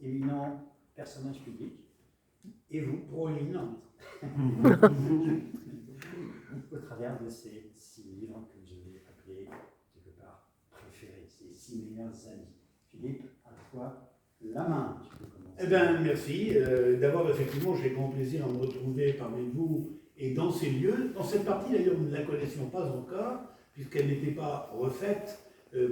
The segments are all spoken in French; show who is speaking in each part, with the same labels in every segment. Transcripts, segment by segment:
Speaker 1: éminent personnage public, et vous, proéminente, au travers de ces 6 livres que je vais appeler quelque part préférés, ces 6 meilleurs amis. Philippe, à toi la main. Tu peux commencer.
Speaker 2: Eh bien, merci. D'abord, effectivement, j'ai grand plaisir à me retrouver parmi vous et dans ces lieux. Dans cette partie, d'ailleurs, nous ne la connaissions pas encore, puisqu'elle n'était pas refaite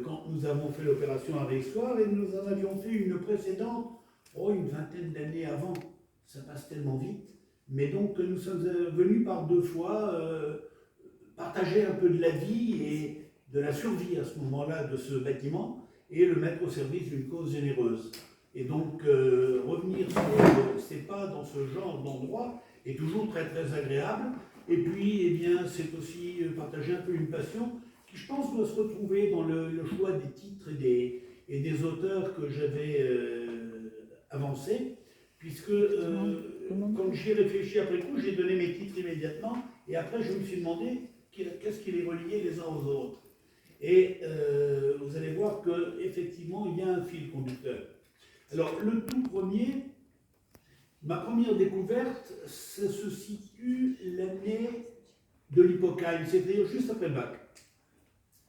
Speaker 2: quand nous avons fait l'opération à Réissoir, et nous en avions fait une précédente, une vingtaine d'années avant. Ça passe tellement vite. Mais donc, nous sommes venus par 2 fois partager un peu de la vie et de la survie à ce moment-là de ce bâtiment et le mettre au service d'une cause généreuse. Et donc, revenir sur ces pas dans ce genre d'endroit est toujours très très agréable. Et puis, eh bien, c'est aussi partager un peu une passion qui, je pense, doit se retrouver dans le choix des titres et des auteurs que j'avais avancés, puisque quand j'y ai réfléchi après coup, j'ai donné mes titres immédiatement, et après je me suis demandé qu'est-ce qui les reliait les uns aux autres. Et vous allez voir qu'effectivement, il y a un fil conducteur. Alors, le tout premier, ma première découverte, ça se situe l'année de l'Hippocane, c'est-à-dire juste après le bac.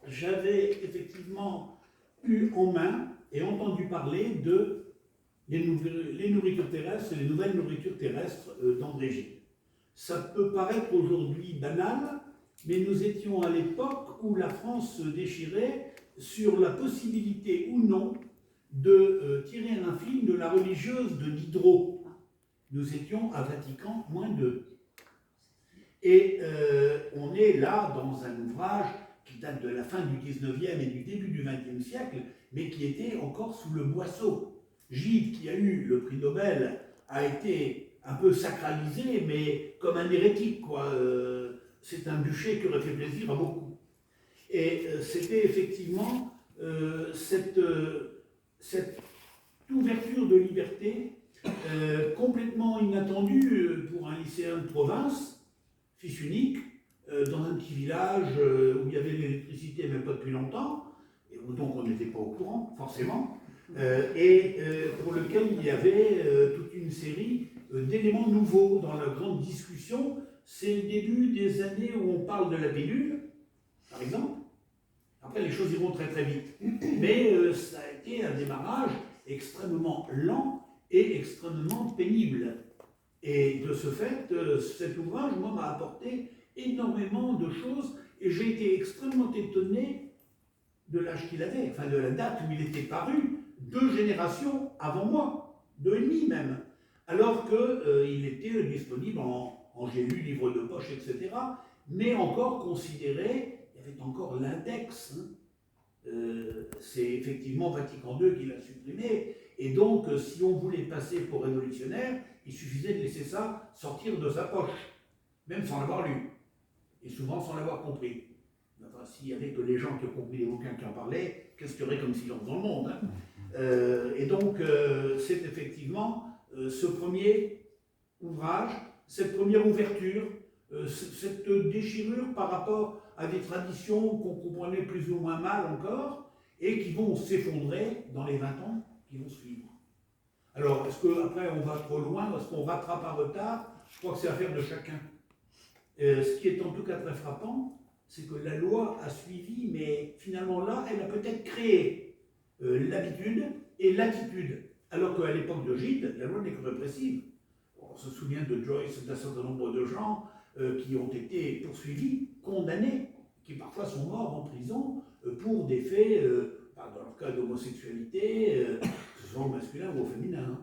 Speaker 2: J'avais effectivement eu en main et entendu parler de les nourritures terrestres et les nouvelles nourritures terrestres d'André Gide. Ça peut paraître aujourd'hui banal, mais nous étions à l'époque où la France se déchirait sur la possibilité ou non de tirer un film de la religieuse de Diderot. Nous étions à Vatican -2. Et on est là dans un ouvrage qui date de la fin du 19e et du début du 20e siècle, mais qui était encore sous le boisseau. Gide, qui a eu le prix Nobel, a été un peu sacralisé, mais comme un hérétique, quoi. C'est un bûcher qui aurait fait plaisir à beaucoup. Et c'était effectivement cette ouverture de liberté complètement inattendue pour un lycéen de province, fils unique, dans un petit village où il y avait l'électricité, même pas depuis longtemps, et donc on n'était pas au courant, forcément, et pour lequel il y avait toute une série d'éléments nouveaux dans la grande discussion. C'est le début des années où on parle de la pilule, par exemple. Après, les choses iront très très vite. Mais ça a été un démarrage extrêmement lent et extrêmement pénible. Et de ce fait, cet ouvrage, moi, m'a apporté énormément de choses, et j'ai été extrêmement étonné de l'âge qu'il avait, enfin de la date où il était paru, 2 générations avant moi, 2 et demi même, alors qu'il était disponible en j'ai lu, livre de poche, etc., mais encore considéré, il y avait encore l'index, c'est effectivement Vatican II qui l'a supprimé, et donc si on voulait passer pour révolutionnaire, il suffisait de laisser ça sortir de sa poche, même sans l'avoir lu, et souvent sans l'avoir compris. Enfin, s'il n'y avait que les gens qui ont compris les bouquins qui en parlaient, qu'est-ce qu'il y aurait comme silence dans le monde, hein. Et donc, c'est effectivement ce premier ouvrage, cette première ouverture, cette déchirure par rapport à des traditions qu'on comprenait plus ou moins mal encore, et qui vont s'effondrer dans les 20 ans qui vont suivre. Alors, est-ce qu'après on va trop loin, est-ce qu'on rattrape un retard? Je crois que c'est affaire de chacun. Ce qui est en tout cas très frappant, c'est que la loi a suivi, mais finalement là, elle a peut-être créé l'habitude et l'attitude, alors qu'à l'époque de Gide, la loi n'est que répressive. On se souvient de Joyce, d'un certain nombre de gens qui ont été poursuivis, condamnés, qui parfois sont morts en prison pour des faits, dans leur cas d'homosexualité, que ce soit au masculin ou au féminin.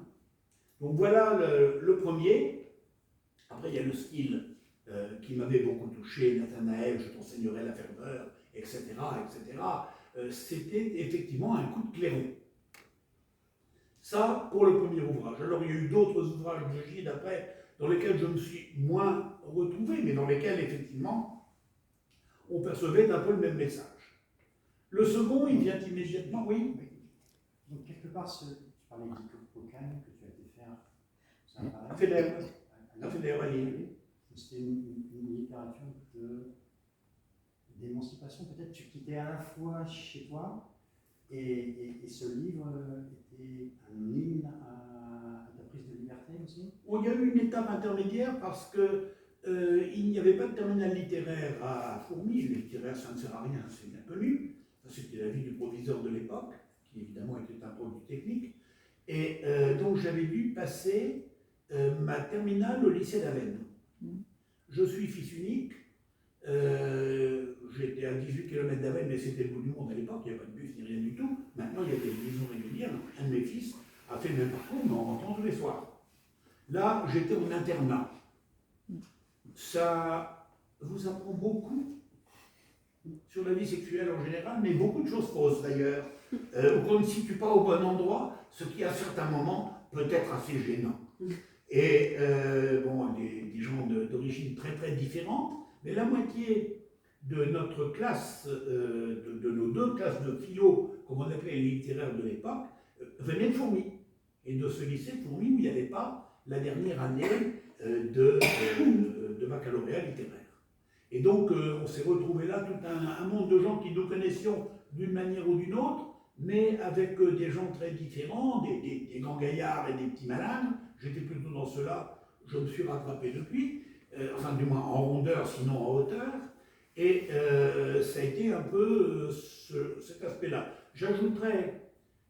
Speaker 2: Donc voilà le premier. Après, il y a le style qui m'avait beaucoup touché, Nathanaël, je t'enseignerai la ferveur, etc., etc. C'était effectivement un coup de clairon. Ça, pour le premier ouvrage. Alors, il y a eu d'autres ouvrages de Gide après, dans lesquels je me suis moins retrouvé, mais dans lesquels, effectivement, on percevait un peu le même message. Le second, il vient immédiatement, oui.
Speaker 1: Donc, quelque part, tu parlais d'Hippocane que tu as été faire.
Speaker 2: À Fédère, à Lille.
Speaker 1: C'était une littérature d'émancipation, peut-être. Tu quittais à la fois chez toi, et ce livre était un hymne à
Speaker 2: Bon, il y a eu une étape intermédiaire parce que il n'y avait pas de terminal littéraire à Fourmi. Le littéraire, ça ne sert à rien, c'est bien connu. C'était l'avis du proviseur de l'époque, qui évidemment était un produit technique. Et donc j'avais dû passer ma terminale au lycée d'Avesnes. Je suis fils unique. J'étais à 18 km d'Avesnes, mais c'était le bout du monde à l'époque, il n'y avait pas de bus ni rien du tout. Maintenant, il y a des liaisons régulières. Un de mes fils a fait le même parcours, mais en rentrant tous les soirs. Là, j'étais en internat. Ça vous apprend beaucoup sur la vie sexuelle en général, mais beaucoup de choses fausses d'ailleurs, ou qu'on ne situe pas au bon endroit, ce qui à certains moments peut être assez gênant. Et bon, des gens d'origine très très différente, mais la moitié de notre classe, de nos deux classes de philo, comme on appelait les littéraires de l'époque, venaient de Fourmi. Et de ce lycée de Fourmi où il n'y avait pas la dernière année de baccalauréat littéraire. Et donc, on s'est retrouvé là, tout un monde de gens qui nous connaissions d'une manière ou d'une autre, mais avec des gens très différents, des grands gaillards et des petits malins. J'étais plutôt dans ceux-là, je me suis rattrapé depuis, enfin du moins en rondeur, sinon en hauteur. Et ça a été un peu cet aspect-là. J'ajouterais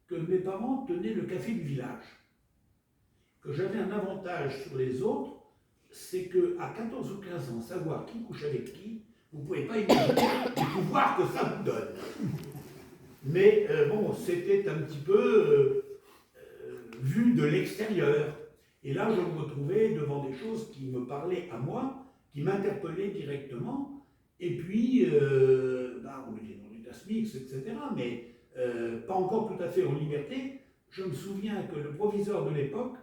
Speaker 2: que mes parents tenaient le café du village, que j'avais un avantage sur les autres, c'est qu'à 14 ou 15 ans, savoir qui couche avec qui, vous ne pouvez pas imaginer le pouvoir que ça vous donne. Mais bon, c'était un petit peu vu de l'extérieur. Et là, je me retrouvais devant des choses qui me parlaient à moi, qui m'interpellaient directement. Et puis, on était dans l'état SMIX, etc., mais pas encore tout à fait en liberté. Je me souviens que le proviseur de l'époque,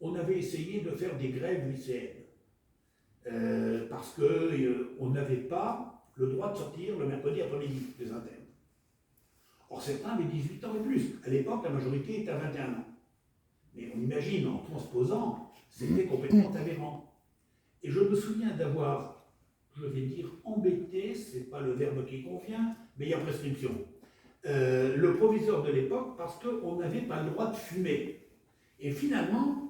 Speaker 2: on avait essayé de faire des grèves lycéennes. Parce qu'on n'avait pas le droit de sortir le mercredi après-midi des internes. Or, certains avaient 18 ans et plus. À l'époque, la majorité était à 21 ans. Mais on imagine, en transposant, c'était complètement aberrant. Et je me souviens d'avoir, je vais dire embêté, c'est pas le verbe qui convient, mais il y a prescription. Le proviseur de l'époque, parce qu'on n'avait pas le droit de fumer. Et finalement,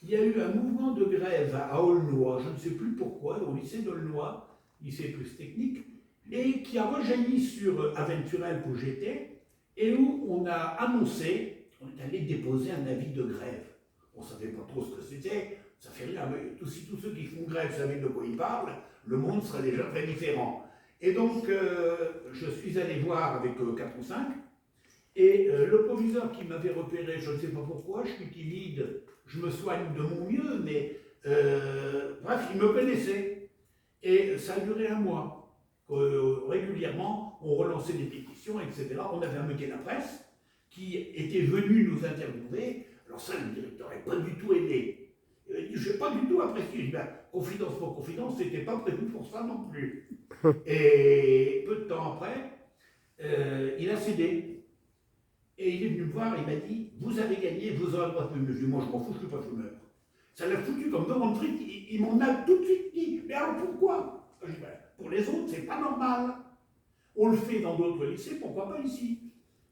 Speaker 2: il y a eu un mouvement de grève à Aulnois, je ne sais plus pourquoi, au lycée d'Aulnois, lycée plus technique, et qui a rejailli sur Aventurel où j'étais, et où on a annoncé, on est allé déposer un avis de grève. On ne savait pas trop ce que c'était, ça fait rien, mais si tous ceux qui font grève savaient de quoi ils parlent, le monde serait déjà très différent. Et donc, je suis allé voir avec 4 ou 5, et le proviseur qui m'avait repéré, je ne sais pas pourquoi, je suis timide, je me soigne de mon mieux, mais bref, il me connaissait. Et ça a duré un mois. Régulièrement, on relançait des pétitions, etc. On avait un métier de la presse qui était venu nous interviewer. Alors ça, le directeur n'avait pas du tout aidé. Il a dit, je n'ai pas du tout apprécié. Je dis, ben, confidence pour confidence, c'était pas prévu pour ça non plus. Et peu de temps après, il a cédé. Et il est venu me voir, il m'a dit, vous avez gagné, vous aurez le droit de fumer. Je lui ai dit, moi je m'en fous, je ne suis pas fumeur. Ça l'a foutu comme devant le fric, il m'en a tout de suite dit, mais alors pourquoi? Je dis, ben, pour les autres, c'est pas normal. On le fait dans d'autres lycées, pourquoi pas ici?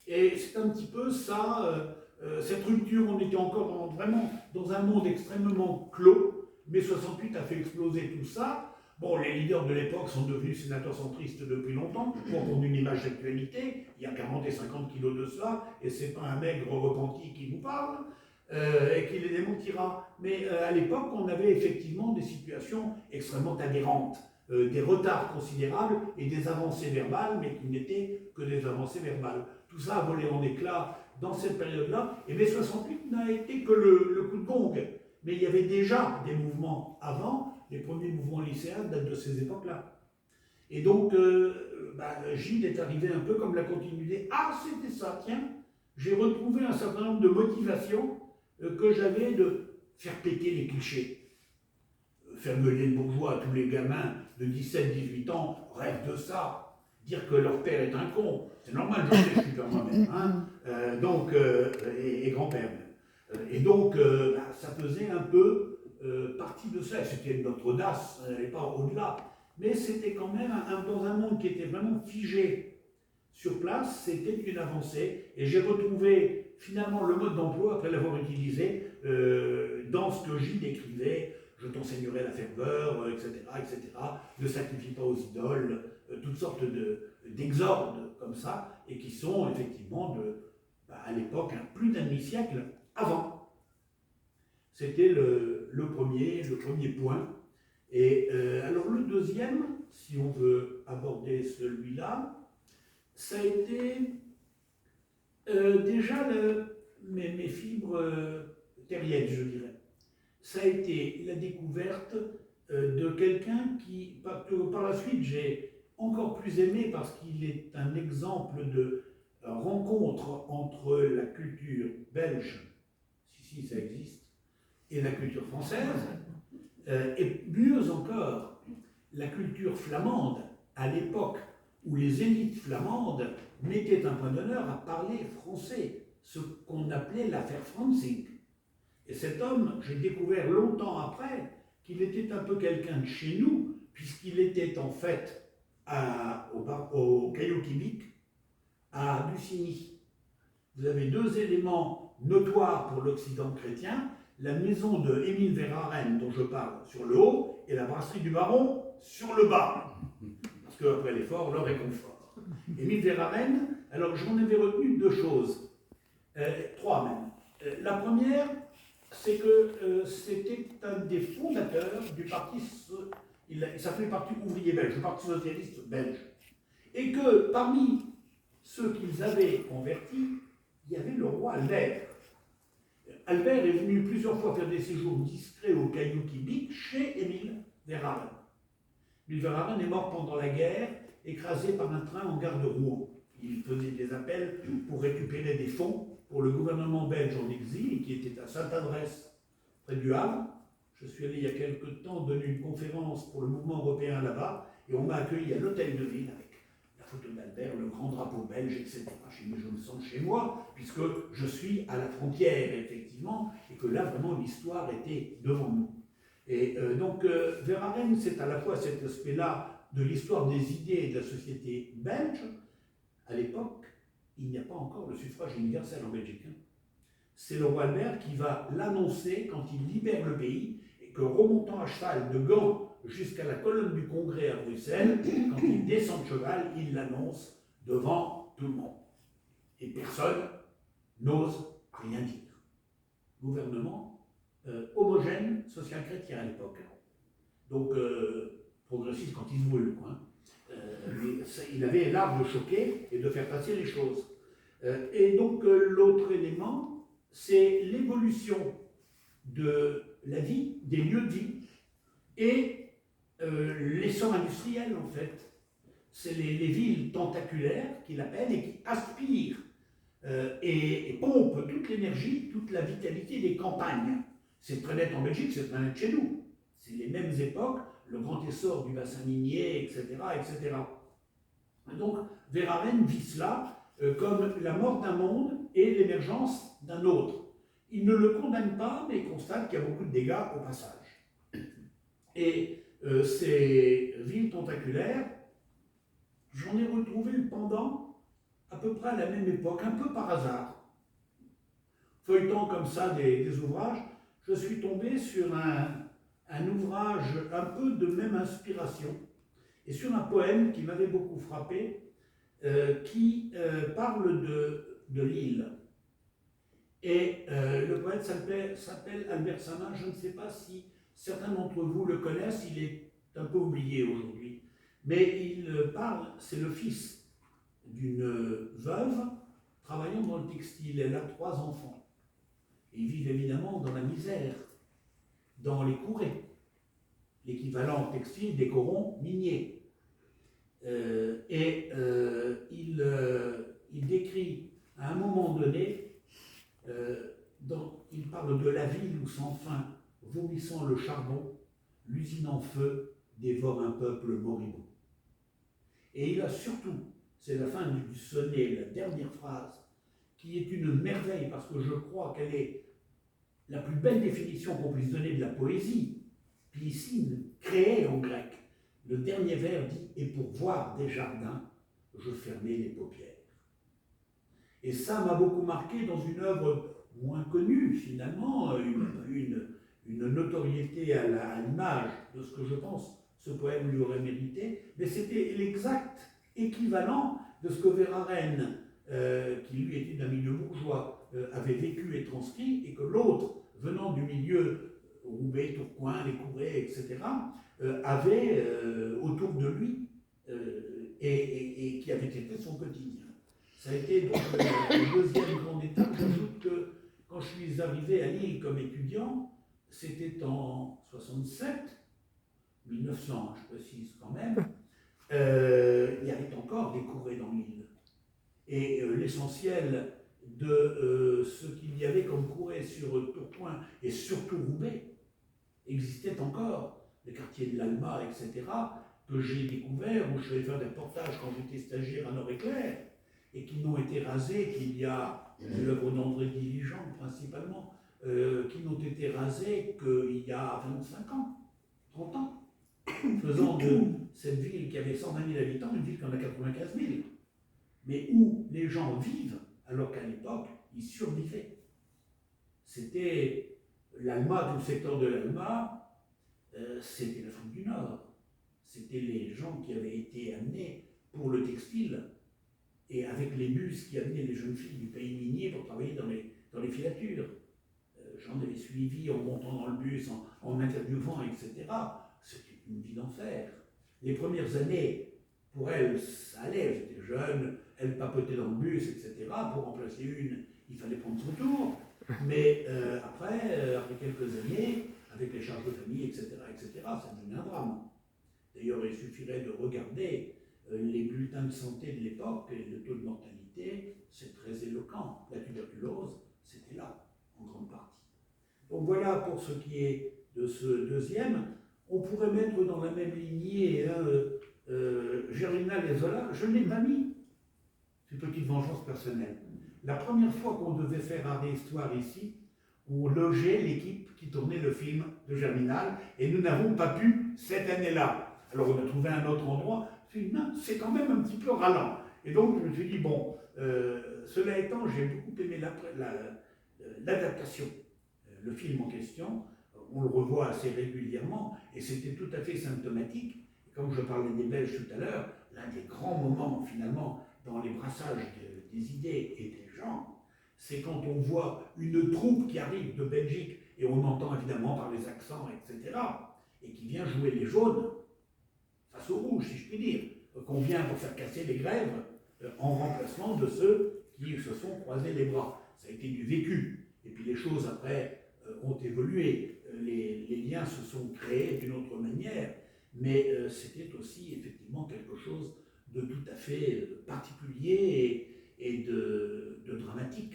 Speaker 2: Et c'est un petit peu ça, cette rupture, on était encore vraiment dans un monde extrêmement clos, mais 68 a fait exploser tout ça. Bon, les leaders de l'époque sont devenus sénateurs centristes depuis longtemps, pour une image d'actualité, il y a 40 et 50 kilos de ça, et c'est pas un maigre repenti qui vous parle, et qui les démentira. Mais à l'époque, on avait effectivement des situations extrêmement aberrantes, des retards considérables et des avancées verbales, mais qui n'étaient que des avancées verbales. Tout ça a volé en éclats dans cette période-là, et mai 68 n'a été que le coup de gong. Mais il y avait déjà des mouvements avant. Les premiers mouvements lycéens datent de ces époques-là. Et donc, Gilles est arrivé un peu comme la continuité. Ah, c'était ça, tiens, j'ai retrouvé un certain nombre de motivations que j'avais de faire péter les clichés. Faire gueuler le bourgeois à tous les gamins de 17-18 ans rêvent de ça. Dire que leur père est un con. C'est normal, je sais, je suis père moi-même. Hein, et grand-père même. Et donc, ça faisait un peu partie de ça. C'était notre audace, elle n'est pas au-delà. Mais c'était quand même, dans un monde qui était vraiment figé sur place, c'était une avancée. Et j'ai retrouvé finalement le mode d'emploi, après l'avoir utilisé, dans ce que Gilles écrivait, je t'enseignerai la ferveur, etc., etc., ne sacrifie pas aux idoles, toutes sortes d'exordes comme ça, et qui sont effectivement, à l'époque, plus d'un demi-siècle avant. C'était le premier point. Et alors le deuxième, si on veut aborder celui-là, ça a été déjà mes fibres terriennes, je dirais. Ça a été la découverte de quelqu'un que par la suite j'ai encore plus aimé parce qu'il est un exemple de rencontre entre la culture belge, si ça existe, et la culture française, et mieux encore, la culture flamande, à l'époque où les élites flamandes mettaient un point d'honneur à parler français, ce qu'on appelait l'affaire Fransink. Et cet homme, j'ai découvert longtemps après qu'il était un peu quelqu'un de chez nous, puisqu'il était en fait au Caillou-Quimic, à Bussigny. Vous avez deux éléments notoires pour l'Occident chrétien, la maison de Émile Verhaeren, dont je parle, sur le haut, et la brasserie du Baron sur le bas. Parce qu'après l'effort, le réconfort. Émile Verhaeren, alors j'en avais retenu deux choses, trois même. La première, c'est que c'était un des fondateurs du parti, il s'appelait Parti ouvrier belge, le Parti socialiste belge. Et que parmi ceux qu'ils avaient convertis, il y avait le roi Albert. Albert est venu plusieurs fois faire des séjours discrets au Caillou-Quimic chez Émile Verhaeren. Émile Verhaeren est mort pendant la guerre, écrasé par un train en gare de Rouen. Il faisait des appels pour récupérer des fonds pour le gouvernement belge en exil, qui était à Sainte-Adresse, près du Havre. Je suis allé il y a quelque temps donner une conférence pour le mouvement européen là-bas, et on m'a accueilli à l'hôtel de ville avec la photo d'Albert, le grand drapeau belge, etc. J'ai dit, je me sens chez moi, puisque je suis à la frontière, effectivement, et que là, vraiment, l'histoire était devant nous. Et donc, Verhaeren, c'est à la fois cet aspect-là de l'histoire des idées et de la société belge. À l'époque, il n'y a pas encore le suffrage universel en Belgique. C'est le roi Albert qui va l'annoncer quand il libère le pays, et que remontant à cheval de Gand jusqu'à la colonne du Congrès à Bruxelles, quand il descend de cheval, il l'annonce devant tout le monde. Et personne n'ose rien dire. Gouvernement homogène, social-chrétien à l'époque. Donc, progressiste quand il se brûle, quoi. Mais il avait l'art de choquer et de faire passer les choses. Et donc, l'autre élément, c'est l'évolution de la vie, des lieux de vie, et l'essor industriel, en fait. C'est les villes tentaculaires qu'il appelle et qui aspirent et pompent toute l'énergie, toute la vitalité des campagnes. C'est très net en Belgique, c'est très net chez nous. C'est les mêmes époques, le grand essor du bassin minier, etc., etc. Donc, Verhaeren vit cela comme la mort d'un monde et l'émergence d'un autre. Il ne le condamne pas, mais il constate qu'il y a beaucoup de dégâts au passage. Et ces villes tentaculaires, j'en ai retrouvé le pendant à peu près à la même époque, un peu par hasard. Feuilletant comme ça des ouvrages, je suis tombé sur un ouvrage un peu de même inspiration, et sur un poème qui m'avait beaucoup frappé, qui parle de l'île. Et le poète s'appelle Albert Sama. Je ne sais pas si certains d'entre vous le connaissent, il est un peu oublié aujourd'hui. Mais il parle, c'est le fils d'une veuve travaillant dans le textile. Elle a 3 enfants. Ils vivent évidemment dans la misère, dans les courets, l'équivalent textile des corons miniers. Il décrit à un moment donné, il parle de la ville où sans fin, vomissant le charbon, l'usine en feu dévore un peuple moribond. Et il a surtout, c'est la fin du sonnet, la dernière phrase, qui est une merveille parce que je crois qu'elle est la plus belle définition qu'on puisse donner de la poésie, piscine, créée en grec. Le dernier vers dit « Et pour voir des jardins, je fermais les paupières ». Et ça m'a beaucoup marqué dans une œuvre moins connue, finalement, une l'image de ce que je pense ce poème lui aurait mérité, mais c'était l'exact équivalent de ce que Verhaeren, qui lui était d'un milieu bourgeois, avait vécu et transcrit, et que l'autre, venant du milieu Roubaix, Tourcoing, Les Courets, etc., avait autour de lui, et qui avait été son quotidien. Ça a été donc la deuxième grande étape. J'ajoute que quand je suis arrivé à Lille comme étudiant, c'était en 67, 1900, je précise quand même, il y avait encore des courets dans l'île. Et l'essentiel de ce qu'il y avait comme courets sur Tourcoing et surtout Roubaix existait encore. Les quartiers de l'Alma, etc., que j'ai découvert, où je suis allé faire des reportages quand j'étais stagiaire à Nord-Éclair, et qui n'ont été rasés qu'il y a, l'œuvre d'André Diligent principalement, qui n'ont été rasés qu'il y a 25 ans, 30 ans, faisant de cette ville qui avait 120 000 habitants une ville qui en a 95 000, mais où les gens vivent alors qu'à l'époque, ils survivaient. C'était l'Alma, tout le secteur de l'Alma, c'était l'Afrique du Nord. C'était les gens qui avaient été amenés pour le textile, et avec les bus qui amenaient les jeunes filles du pays minier pour travailler dans les filatures. J'en avais suivi en montant dans le bus, en interviewant, etc. C'était une vie d'enfer. Les premières années, pour elle, ça allait, j'étais jeune, elle papotait dans le bus, etc. Pour remplacer une, il fallait prendre son tour. Mais après quelques années, avec les charges de famille, etc., ça devenait un drame. D'ailleurs, il suffirait de regarder les bulletins de santé de l'époque et le taux de mortalité, c'est très éloquent. La tuberculose, c'était là, en grande partie. Donc voilà pour ce qui est de ce deuxième. On pourrait mettre dans la même lignée Germinal et Zola. Je ne l'ai pas mis. C'est une petite vengeance personnelle. La première fois qu'on devait faire un réhistoire ici, on logeait l'équipe qui tournait le film de Germinal et nous n'avons pas pu cette année-là. Alors on a trouvé un autre endroit. Je me suis dit, non, c'est quand même un petit peu ralent. Et donc je me suis dit, bon, cela étant, j'ai beaucoup aimé l'adaptation. Le film en question, on le revoit assez régulièrement et c'était tout à fait symptomatique. Comme je parlais des Belges tout à l'heure, l'un des grands moments finalement dans les brassages des idées et des gens, c'est quand on voit une troupe qui arrive de Belgique et on entend évidemment par les accents, etc., et qui vient jouer les jaunes face aux rouges, si je puis dire, qu'on vient pour faire casser les grèves en remplacement de ceux qui se sont croisés les bras. Ça a été du vécu. Et puis les choses après ont évolué, les liens se sont créés d'une autre manière, mais c'était aussi effectivement quelque chose de tout à fait particulier et de dramatique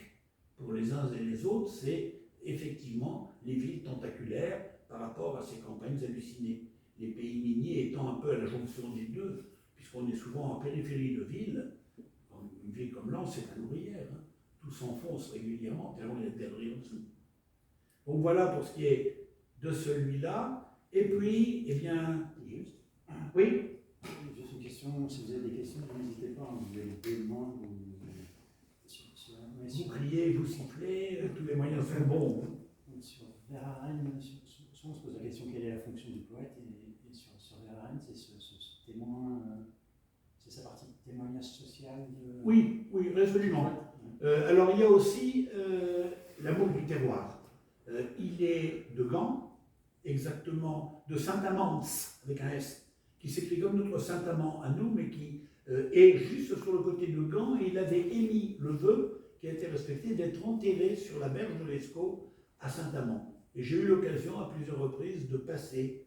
Speaker 2: pour les uns et les autres. C'est effectivement les villes tentaculaires par rapport à ces campagnes hallucinées. Les pays miniers étant un peu à la jonction des deux, puisqu'on est souvent en périphérie de ville. Une ville comme Lens, c'est un ouvrière. Hein. Tout s'enfonce régulièrement, tellement il y a de galeries en dessous. Donc voilà pour ce qui est de celui-là. Et puis, eh bien...
Speaker 1: Juste.
Speaker 2: Oui.
Speaker 1: Juste une question, si vous avez des questions, n'hésitez pas à vous lever le main.
Speaker 2: Vous criez, vous sifflez, tous les moyens sont bons.
Speaker 1: Sur Verhaeren, souvent on se pose la question quelle est la fonction du poète, et sur Verhaeren, c'est ce témoin, c'est sa partie témoignage social.
Speaker 2: Oui, résolument. Alors il y a aussi l'amour du terroir. Il est de Gand, exactement de Saint-Amand, avec un S, qui s'écrit comme notre Saint-Amand à nous, mais qui est juste sur le côté de Gand, et il avait émis le vœu, qui a été respecté, d'être enterré sur la berge de l'Escaut à Saint-Amand. Et j'ai eu l'occasion à plusieurs reprises de passer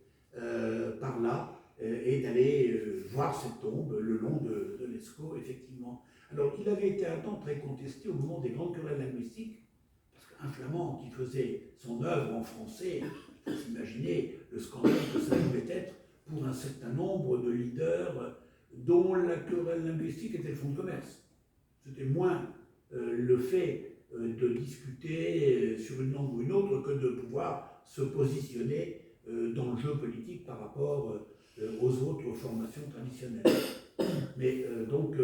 Speaker 2: par là et d'aller voir cette tombe le long de l'Escaut, effectivement. Alors, il avait été un temps très contesté au moment des grandes querelles linguistiques, parce qu'un Flamand qui faisait son œuvre en français, il faut s'imaginer le scandale que ça pouvait être pour un certain nombre de leaders dont la querelle linguistique était le fonds de commerce. C'était moins le fait de discuter sur une langue ou une autre que de pouvoir se positionner dans le jeu politique par rapport aux autres formations traditionnelles. Mais donc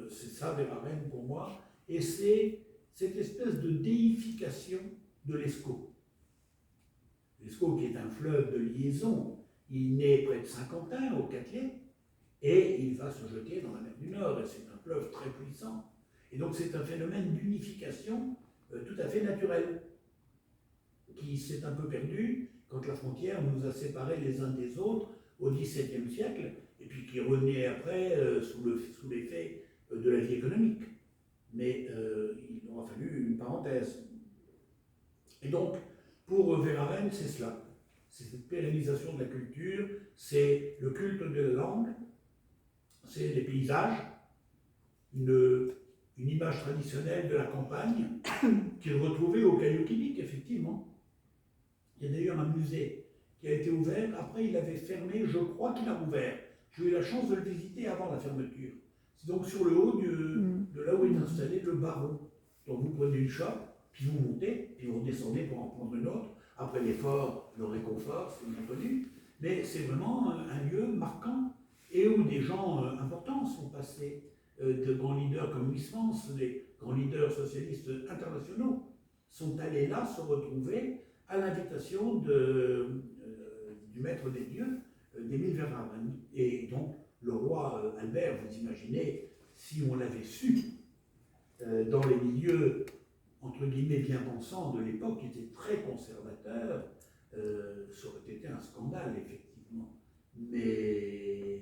Speaker 2: c'est ça Verhaeren pour moi, et c'est cette espèce de déification de l'Escaut. L'Escaut qui est un fleuve de liaison il naît près de Saint-Quentin, au Quatelier, et il va se jeter dans la mer du Nord, et c'est un fleuve très puissant. Et donc c'est un phénomène d'unification tout à fait naturel, qui s'est un peu perdu quand la frontière nous a séparés les uns des autres au XVIIe siècle, et puis qui renaît après sous l'effet de la vie économique. Mais il aura fallu une parenthèse. Et donc, pour Verhaeren, c'est cela. C'est cette pérennisation de la culture, c'est le culte de la langue, c'est les paysages, une image traditionnelle de la campagne qu'il retrouvait au Caillou Québec, effectivement. Il y a d'ailleurs un musée qui a été ouvert, après il avait fermé, je crois qu'il a rouvert. J'ai eu la chance de le visiter avant la fermeture. C'est donc sur le haut de là où est installé le barreau. Donc vous prenez une chope, puis vous montez, puis vous redescendez pour en prendre une autre. Après l'effort, le réconfort, c'est bien connu. Mais c'est vraiment un lieu marquant et où des gens importants sont passés. De grands leaders comme Huysmans, des grands leaders socialistes internationaux, sont allés là se retrouver à l'invitation du maître des lieux, d'Émile Verhaeren. Et donc, le roi Albert, vous imaginez, si on l'avait su, dans les milieux, entre guillemets, bien pensants de l'époque, qui étaient très conservateurs, ça aurait été un scandale, effectivement. Mais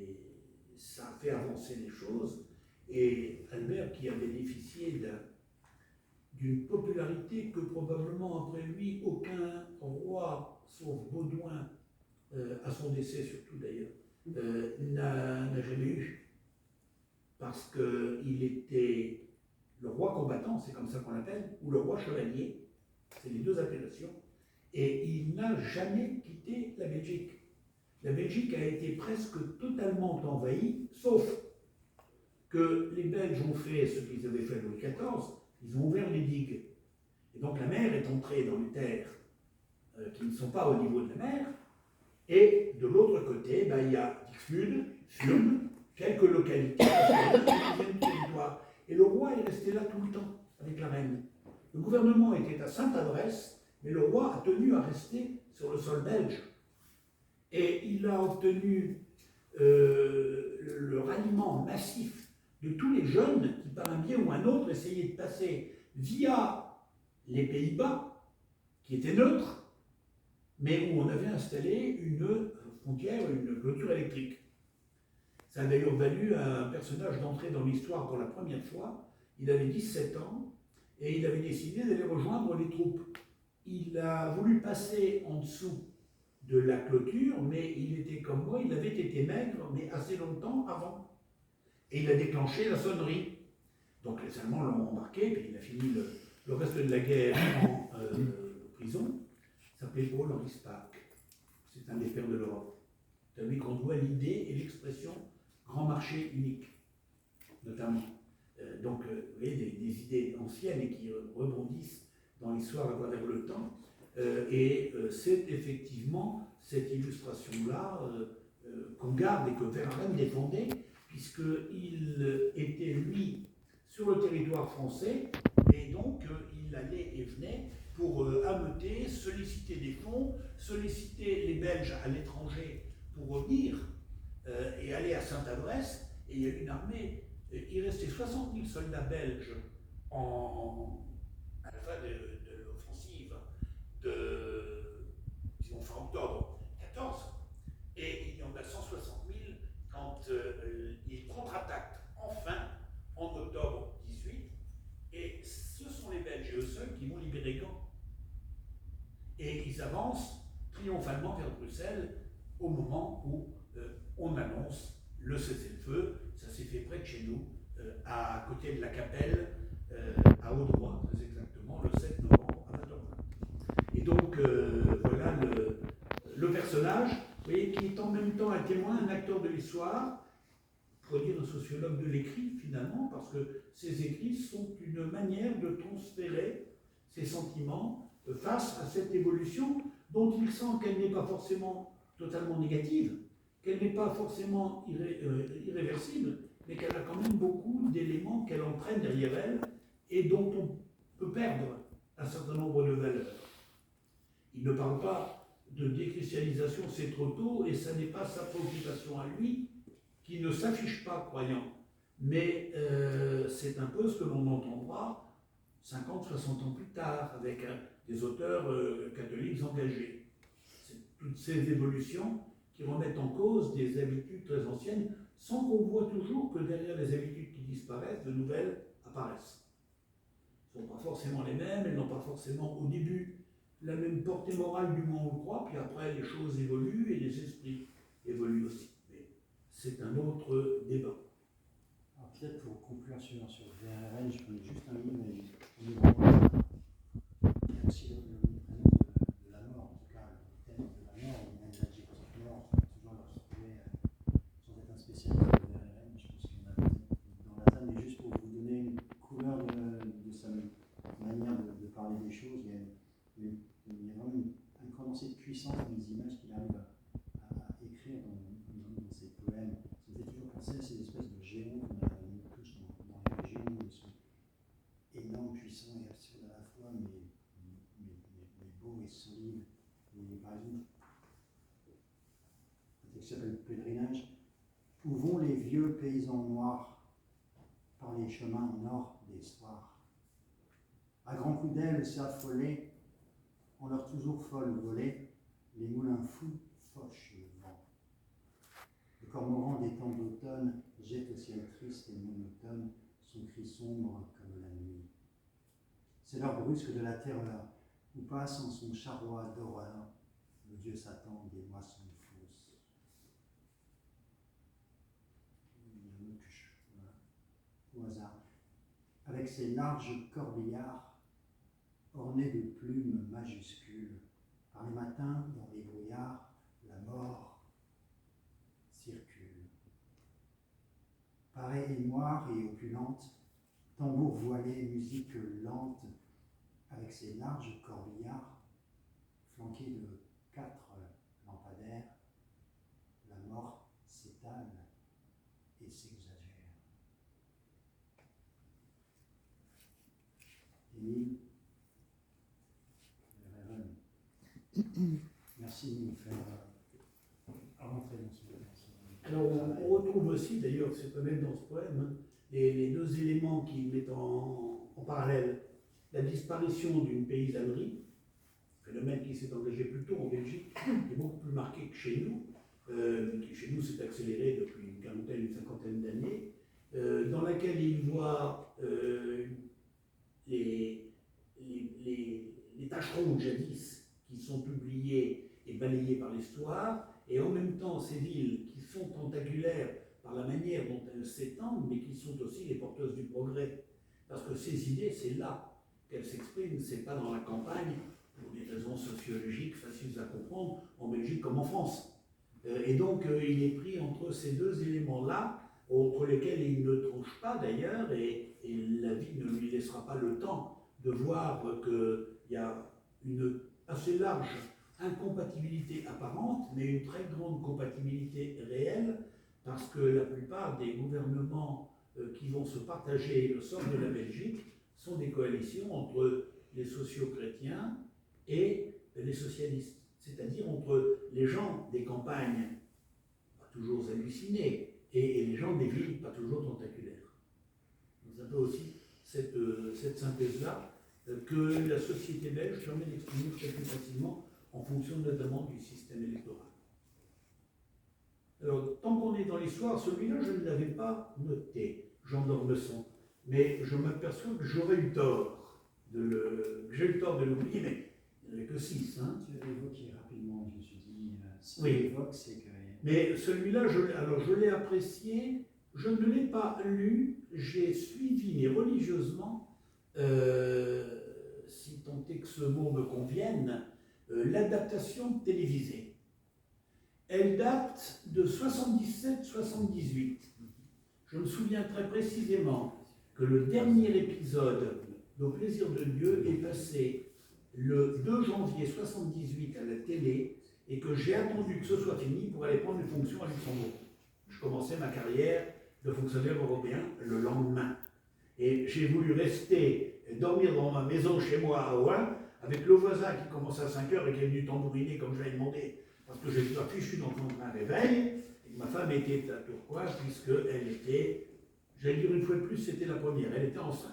Speaker 2: ça a fait avancer les choses. Et Albert, qui a bénéficié d'une popularité que probablement après lui, aucun roi, sauf Baudouin, à son décès surtout d'ailleurs, n'a jamais eu. Parce qu'il était le roi combattant, c'est comme ça qu'on l'appelle, ou le roi chevalier, c'est les deux appellations, et il n'a jamais quitté la Belgique. La Belgique a été presque totalement envahie, sauf que les Belges ont fait ce qu'ils avaient fait Louis XIV, ils ont ouvert les digues. Et donc la mer est entrée dans les terres qui ne sont pas au niveau de la mer, et de l'autre côté, il y a Dixmude, Furnes, quelques localités, sur le territoire. Et le roi est resté là tout le temps, avec la reine. Le gouvernement était à Sainte-Adresse, mais le roi a tenu à rester sur le sol belge. Et il a obtenu le ralliement massif de tous les jeunes qui, par un biais ou un autre, essayaient de passer via les Pays-Bas, qui étaient neutres, mais où on avait installé une frontière, une clôture électrique. Ça a d'ailleurs valu à un personnage d'entrer dans l'histoire pour la première fois. Il avait 17 ans et il avait décidé d'aller rejoindre les troupes. Il a voulu passer en dessous de la clôture, mais il était comme moi, il avait été maigre, mais assez longtemps avant. Et il a déclenché la sonnerie. Donc les Allemands l'ont embarqué, puis il a fini le reste de la guerre en prison. Il s'appelait Paul-Henri Spaak. C'est un des pères de l'Europe. C'est à lui qu'on doit l'idée et l'expression grand marché unique, notamment. Donc, vous voyez, des idées anciennes et qui rebondissent dans l'histoire à travers le temps. C'est effectivement cette illustration-là qu'on garde et que Verhaeren défendait, puisqu'il était, lui, sur le territoire français, et donc il allait et venait pour ameuter, solliciter des fonds, solliciter les Belges à l'étranger pour revenir et aller à Sainte-Adresse. Et il y a une armée, il restait 60 000 soldats belges à la fin de l'offensive disons fin octobre 14, et il y en a 160 000 quand ils contre-attaquent enfin en octobre 18, et ce sont les Belges eux seuls qui vont libérer Gand. Et ils avancent triomphalement vers Bruxelles au moment où on annonce le cessez-le-feu. Ça s'est fait près de chez nous, à côté de la Capelle, à Audroy, très exactement, le 7 novembre à 20h20. Et donc, voilà le personnage, vous voyez, qui est en même temps un témoin, un acteur de l'histoire, on pourrait dire un sociologue de l'écrit finalement, parce que ces écrits sont une manière de transférer ses sentiments face à cette évolution dont il sent qu'elle n'est pas forcément totalement négative, qu'elle n'est pas forcément irréversible, mais qu'elle a quand même beaucoup d'éléments qu'elle entraîne derrière elle et dont on peut perdre un certain nombre de valeurs. Il ne parle pas de déchristianisation, c'est trop tôt, et ça n'est pas sa préoccupation à lui, qui ne s'affiche pas croyant. Mais c'est un peu ce que l'on entendra 50, 60 ans plus tard, avec des auteurs catholiques engagés. C'est toutes ces évolutions qui remettent en cause des habitudes très anciennes, sans qu'on voit toujours que derrière les habitudes qui disparaissent, de nouvelles apparaissent. Elles ne sont pas forcément les mêmes, elles n'ont pas forcément au début la même portée morale du moins on le croit, puis après les choses évoluent et les esprits évoluent aussi. Mais c'est un autre débat.
Speaker 1: Alors peut-être pour conclure sur VRN, je connais juste un livre, mais il y a aussi le prénom de la mort, en tout cas le thème de la mort, ou même la dialectique mort, toujours leur retrouver, sans être un spécialiste de VRN, je pense qu'il y en a dans la salle, mais juste pour vous donner une couleur de sa manière de parler des choses, il y a vraiment un condensé de puissance dans les images qu'il arrive à écrire dans ses poèmes. Ça me fait toujours penser à ces espèces de géants qu'on a tous dans les régions, ils sont énormes, puissants et absurdes à la fois, mais beaux et solides. Et par exemple, un texte qui s'appelle Pèlerinage, où vont les vieux paysans noirs par les chemins nord des soirs. À grands coups d'ailes s'affoler, en leur toujours folle volée, les moulins fous fauchent le vent. Le cormoran des temps d'automne jette au ciel triste et monotone son cri sombre comme la nuit. C'est l'heure brusque de la terreur, où passe en son charroi d'horreur le dieu Satan des moissons fausses. Au hasard. Avec ses larges corbillards, ornés de plumes majuscules, par les matins, dans les brouillards, la mort circule. Pareille et noire et opulente, tambour voilé, musique lente, avec ses larges corbillards, flanqués de 4 lampadaires, la mort s'étale et s'exagère. Émile, merci de nous faire rentrer dans ce.
Speaker 2: Alors on retrouve aussi, d'ailleurs, c'est pas même dans ce poème, les deux éléments qui mettent en parallèle la disparition d'une paysannerie, phénomène qui s'est engagé plus tôt en Belgique, qui est beaucoup plus marqué que chez nous, qui chez nous s'est accéléré depuis une quarantaine, une cinquantaine d'années, dans laquelle il voit les tâcherons de jadis qui sont oubliés et balayés par l'histoire, et en même temps ces villes qui sont tentaculaires par la manière dont elles s'étendent, mais qui sont aussi les porteuses du progrès. Parce que ces idées, c'est là qu'elles s'expriment, c'est pas dans la campagne, pour des raisons sociologiques faciles à comprendre, en Belgique comme en France. Et donc il est pris entre ces deux éléments-là, entre lesquels il ne tranche pas d'ailleurs, et la vie ne lui laissera pas le temps de voir qu'il y a une assez large incompatibilité apparente, mais une très grande compatibilité réelle, parce que la plupart des gouvernements qui vont se partager le sort de la Belgique sont des coalitions entre les socio-chrétiens et les socialistes, c'est-à-dire entre les gens des campagnes, pas toujours hallucinés, et les gens des villes, pas toujours tentaculaires. Donc c'est un peu aussi cette synthèse-là que la société belge permet d'exprimer très plus facilement en fonction notamment du système électoral. Alors, tant qu'on est dans l'histoire, celui-là, je ne l'avais pas noté, Jean d'Ormesson, mais je m'aperçois que j'aurais eu tort j'ai eu tort de l'oublier, mais il n'y en avait que 6. Hein.
Speaker 1: Tu l'avais évoqué rapidement, je me suis dit, si
Speaker 2: oui.
Speaker 1: tu l'évoques, c'est que...
Speaker 2: Mais celui-là, je l'ai apprécié, je ne l'ai pas lu, j'ai suivi, mais religieusement, si tant est que ce mot me convienne, l'adaptation télévisée. Elle date de 77-78. Je me souviens très précisément que le dernier épisode d'Au plaisir de Dieu est passé le 2 janvier 78 à la télé et que j'ai attendu que ce soit fini pour aller prendre une fonction à Luxembourg. Je commençais ma carrière de fonctionnaire européen le lendemain. Et j'ai voulu rester dormir dans ma maison chez moi à Rouen avec le voisin qui commençait à 5 heures et qui est venu tambouriner comme je l'avais demandé, parce que j'étais pas fichu dans un réveil, et que ma femme était à Tourcoing, puisqu'elle était, j'allais dire une fois de plus, c'était la première, elle était enceinte.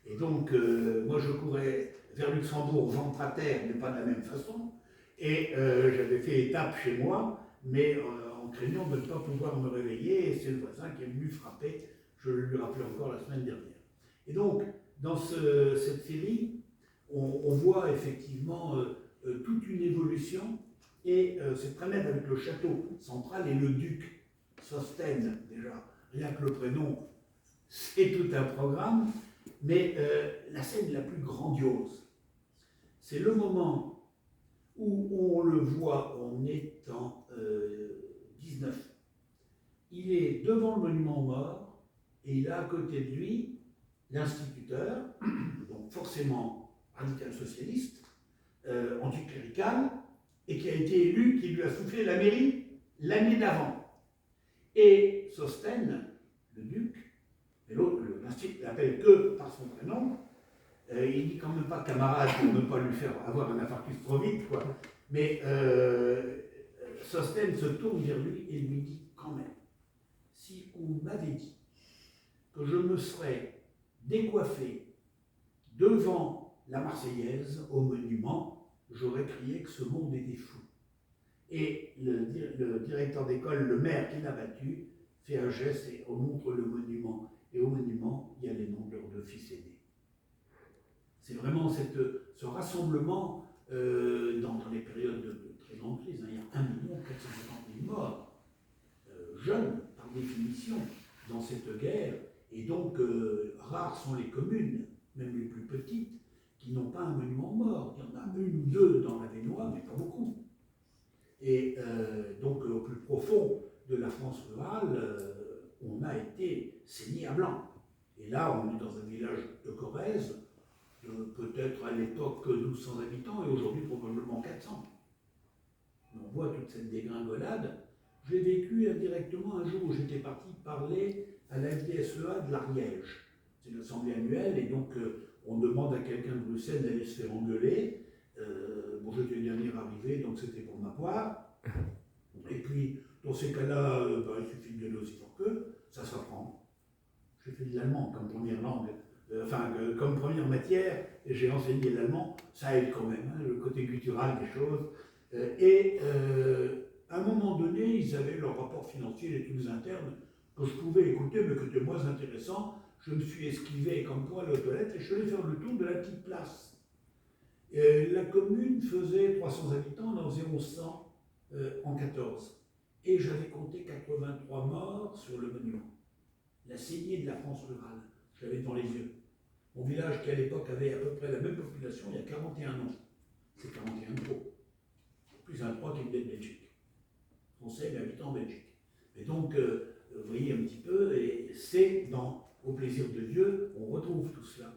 Speaker 2: Et donc, moi je courais vers Luxembourg, ventre à terre, mais pas de la même façon, et j'avais fait étape chez moi, mais en craignant de ne pas pouvoir me réveiller, et c'est le voisin qui est venu frapper, je lui rappelais encore la semaine dernière. Et donc, dans cette série, on voit effectivement toute une évolution, et c'est très net avec le château central et le duc Sosthène, déjà, rien que le prénom, c'est tout un programme, mais la scène la plus grandiose, c'est le moment où on le voit en étant 19. Il est devant le monument aux morts, et il a à côté de lui l'instituteur, donc forcément radical socialiste, anticlérical, et qui a été élu, qui lui a soufflé la mairie l'année d'avant. Et Sosthène, le duc, et l'autre, l'instituteur l'appelle que par son prénom, il dit quand même pas camarade pour ne pas lui faire avoir un infarctus trop vite, quoi. Mais Sosthène se tourne vers lui et lui dit quand même, si on m'avait dit que je me serais décoiffé devant la Marseillaise au monument, j'aurais crié que ce monde était fou. Et le directeur d'école, le maire qui l'a battu, fait un geste et on montre le monument. Et au monument, il y a les noms de leurs deux fils aînés. C'est vraiment ce rassemblement dans les périodes de très grande crise. Il y a 1 450 000 morts, jeunes par définition, dans cette guerre. Et donc, rares sont les communes, même les plus petites, qui n'ont pas un monument mort. Il y en a une ou deux dans l'Avesnois, mais pas beaucoup. Et donc, au plus profond de la France rurale, on a été saigné à blanc. Et là, on est dans un village de Corrèze, peut-être à l'époque 1200 habitants, et aujourd'hui probablement 400. On voit toute cette dégringolade. J'ai vécu indirectement un jour où j'étais parti parler à la FDSEA de l'Ariège. C'est l'assemblée annuelle, et donc on demande à quelqu'un de Bruxelles d'aller se faire engueuler. Bon, j'étais le dernier arrivé, donc c'était pour ma poire. Et puis, dans ces cas-là, il suffit de gueuler aussi fort que ça s'apprend. J'ai fait de l'allemand comme première langue, comme première matière, et j'ai enseigné l'allemand, ça aide quand même, hein, le côté guttural des choses. À un moment donné, ils avaient leur rapport financier, les trucs internes, que je pouvais écouter, mais qui étaient moins intéressants. Je me suis esquivé comme quoi à aux toilettes et je suis allé faire le tour de la petite place. La commune faisait 300 habitants, on en faisait 1100 en 14. Et j'avais compté 83 morts sur le monument. La saignée de la France rurale, je l'avais devant les yeux. Mon village qui à l'époque avait à peu près la même population, il y a 41 ans. C'est 41 trop. Plus un 3 qui venait de Belgique. Français mais habitant en Belgique. Et donc, vous voyez un petit peu, et c'est Au plaisir de Dieu, on retrouve tout cela.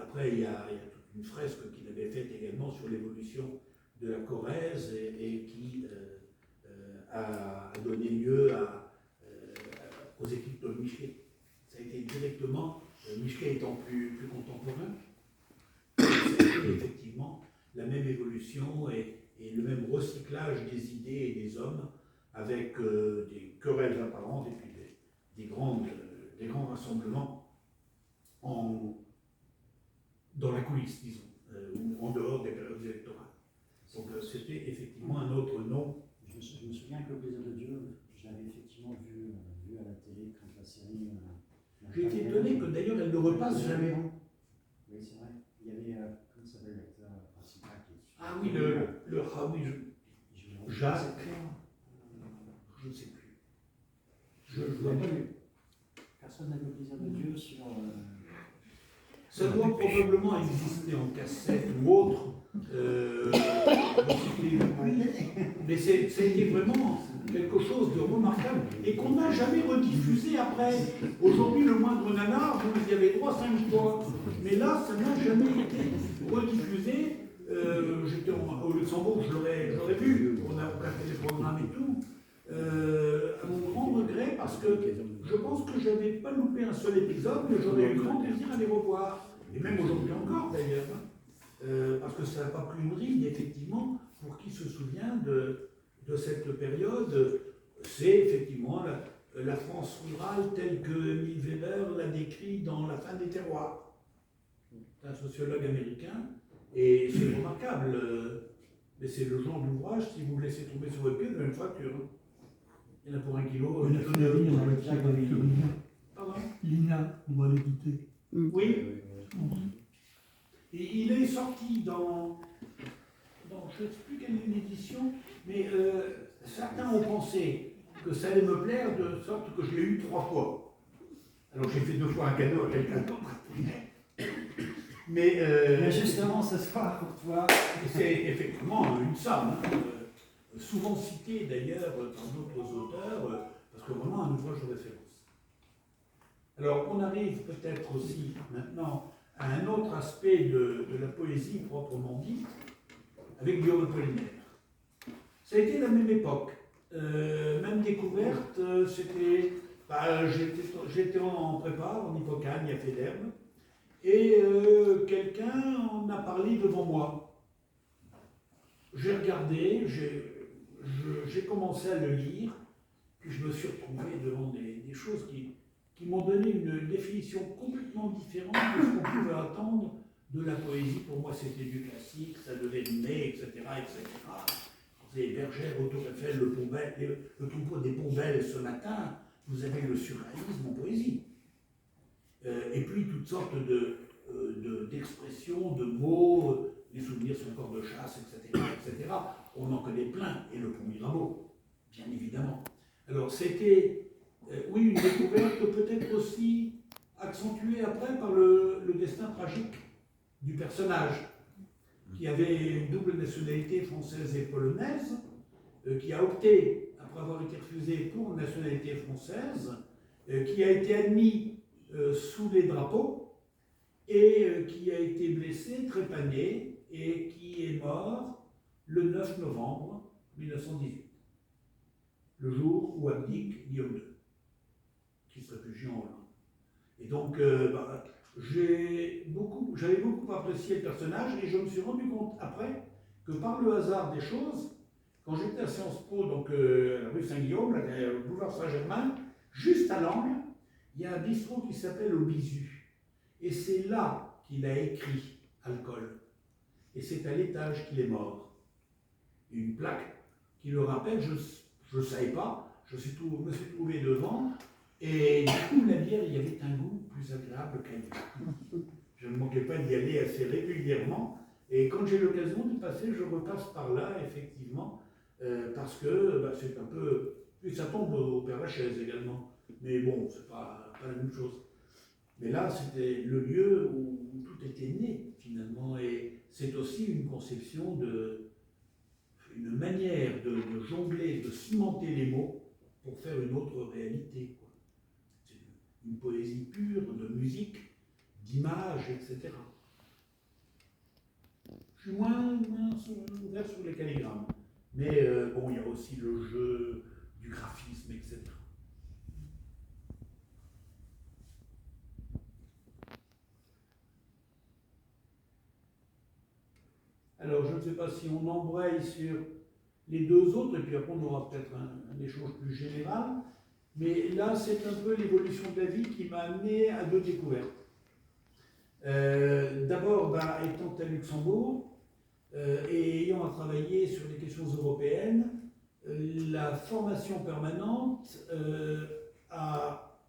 Speaker 2: Après, il y a toute une fresque qu'il avait faite également sur l'évolution de la Corrèze et qui a donné lieu aux équipes de Michelet. Ça a été directement, Michelet étant plus contemporain, ça a été effectivement la même évolution et le même recyclage des idées et des hommes avec des querelles apparentes et puis des grands rassemblements dans la coulisse, disons, ou en dehors des périodes électorales. Donc c'était effectivement un autre nom.
Speaker 1: Je me souviens que Le plaisir de Dieu, je l'avais effectivement vu à la télé quand la série.
Speaker 2: J'ai été étonné que d'ailleurs elle ne repasse jamais.
Speaker 1: Oui, c'est vrai. Il y avait, comment s'appelle l'acteur principal
Speaker 2: Ah oui, Jacques. Je ne sais plus. Je ne vois pas.
Speaker 1: Personne n'a Le plaisir de Dieu sur.
Speaker 2: Ça doit probablement exister en cassette ou autre. Mais c'était vraiment quelque chose de remarquable et qu'on n'a jamais rediffusé après. Aujourd'hui, le moindre nanar, vous y avez droit 5 fois. Mais là, ça n'a jamais été rediffusé. J'étais au Luxembourg, je l'aurais vu. On a fait des programmes et tout. À mon grand regret, parce que je pense que je n'avais pas loupé un seul épisode, mais j'aurais eu grand plaisir à les revoir. Et même aujourd'hui encore, d'ailleurs. parce que ça n'a pas pris une ride, effectivement, pour qui se souvient de cette période. C'est effectivement la France rurale telle que Emile Weber l'a décrit dans La fin des terroirs. C'est un sociologue américain, et c'est remarquable. Mais c'est le genre d'ouvrage, si vous le laissez tomber sur votre pied, vous avez une fracture. Il y en a pour 1 kilo.
Speaker 3: La série, on va le faire avec Lina.
Speaker 2: Pardon ?
Speaker 3: Lina, on va l'éditer.
Speaker 2: Oui. Et il est sorti dans je ne sais plus quelle est l'édition, mais certains ont pensé que ça allait me plaire de sorte que je l'ai eu 3 fois. Alors j'ai fait 2 fois un cadeau à quelqu'un d'autre. Mais
Speaker 1: justement, ce soir, pour toi.
Speaker 2: c'est effectivement une somme, hein, souvent citée d'ailleurs par d'autres auteurs, parce que vraiment un ouvrage de référence. Alors on arrive peut-être aussi maintenant à un autre aspect de la poésie proprement dite, avec Guillaume Apollinaire. Ça a été la même époque, même découverte, c'était... j'étais en prépa, en Hippocane, il y a fait d'herbe, et quelqu'un en a parlé devant moi. J'ai regardé, j'ai commencé à le lire, puis je me suis retrouvé devant des choses qui m'ont donné une définition complètement différente de ce qu'on pouvait attendre de la poésie. Pour moi, c'était du classique, ça devait rimer, etc., etc. Vous avez Bergère, Otto Eiffel, le troupeau des pombelles ce matin, vous avez le surréalisme en poésie. Et puis toutes sortes d'expressions, de mots, les souvenirs sur le corps de chasse, etc., etc. On en connaît plein, et le pont Mirabeau, bien évidemment. Alors c'était, oui, une découverte peut-être aussi accentuée après par le destin tragique du personnage, qui avait une double nationalité française et polonaise, qui a opté, après avoir été refusé pour une nationalité française, qui a été admis sous les drapeaux, et qui a été blessé, trépané, et qui est mort le 9 novembre 1918, le jour où abdique Guillaume II, qui se réfugie en Hollande. Et donc, j'avais beaucoup apprécié le personnage, et je me suis rendu compte après que par le hasard des choses, quand j'étais à Sciences Po, donc rue Saint-Guillaume, le boulevard Saint-Germain, juste à l'angle, il y a un bistrot qui s'appelle Au Bisu. Et c'est là qu'il a écrit Alcool. Et c'est à l'étage qu'il est mort. Une plaque qui le rappelle, je ne savais pas, me suis trouvé devant, et du coup, la bière, il y avait un goût plus agréable qu'ailleurs. Je ne manquais pas d'y aller assez régulièrement, et quand j'ai l'occasion de passer, je repasse par là, effectivement, parce que c'est un peu... Puis ça tombe au Père-Lachaise également, mais bon, c'est pas la même chose. Mais là, c'était le lieu où tout était né, finalement, et c'est aussi une conception une manière de jongler, de cimenter les mots pour faire une autre réalité, quoi. C'est une poésie pure, de musique, d'images, etc. Je suis moins ouvert sur les calligrammes, mais bon, il y a aussi le jeu du graphisme, etc. Alors, je ne sais pas si on embraye sur les 2 autres, et puis après on aura peut-être un échange plus général, mais là, c'est un peu l'évolution de la vie qui m'a amené à 2 découvertes. D'abord, étant à Luxembourg, et ayant à travailler sur les questions européennes, la formation permanente a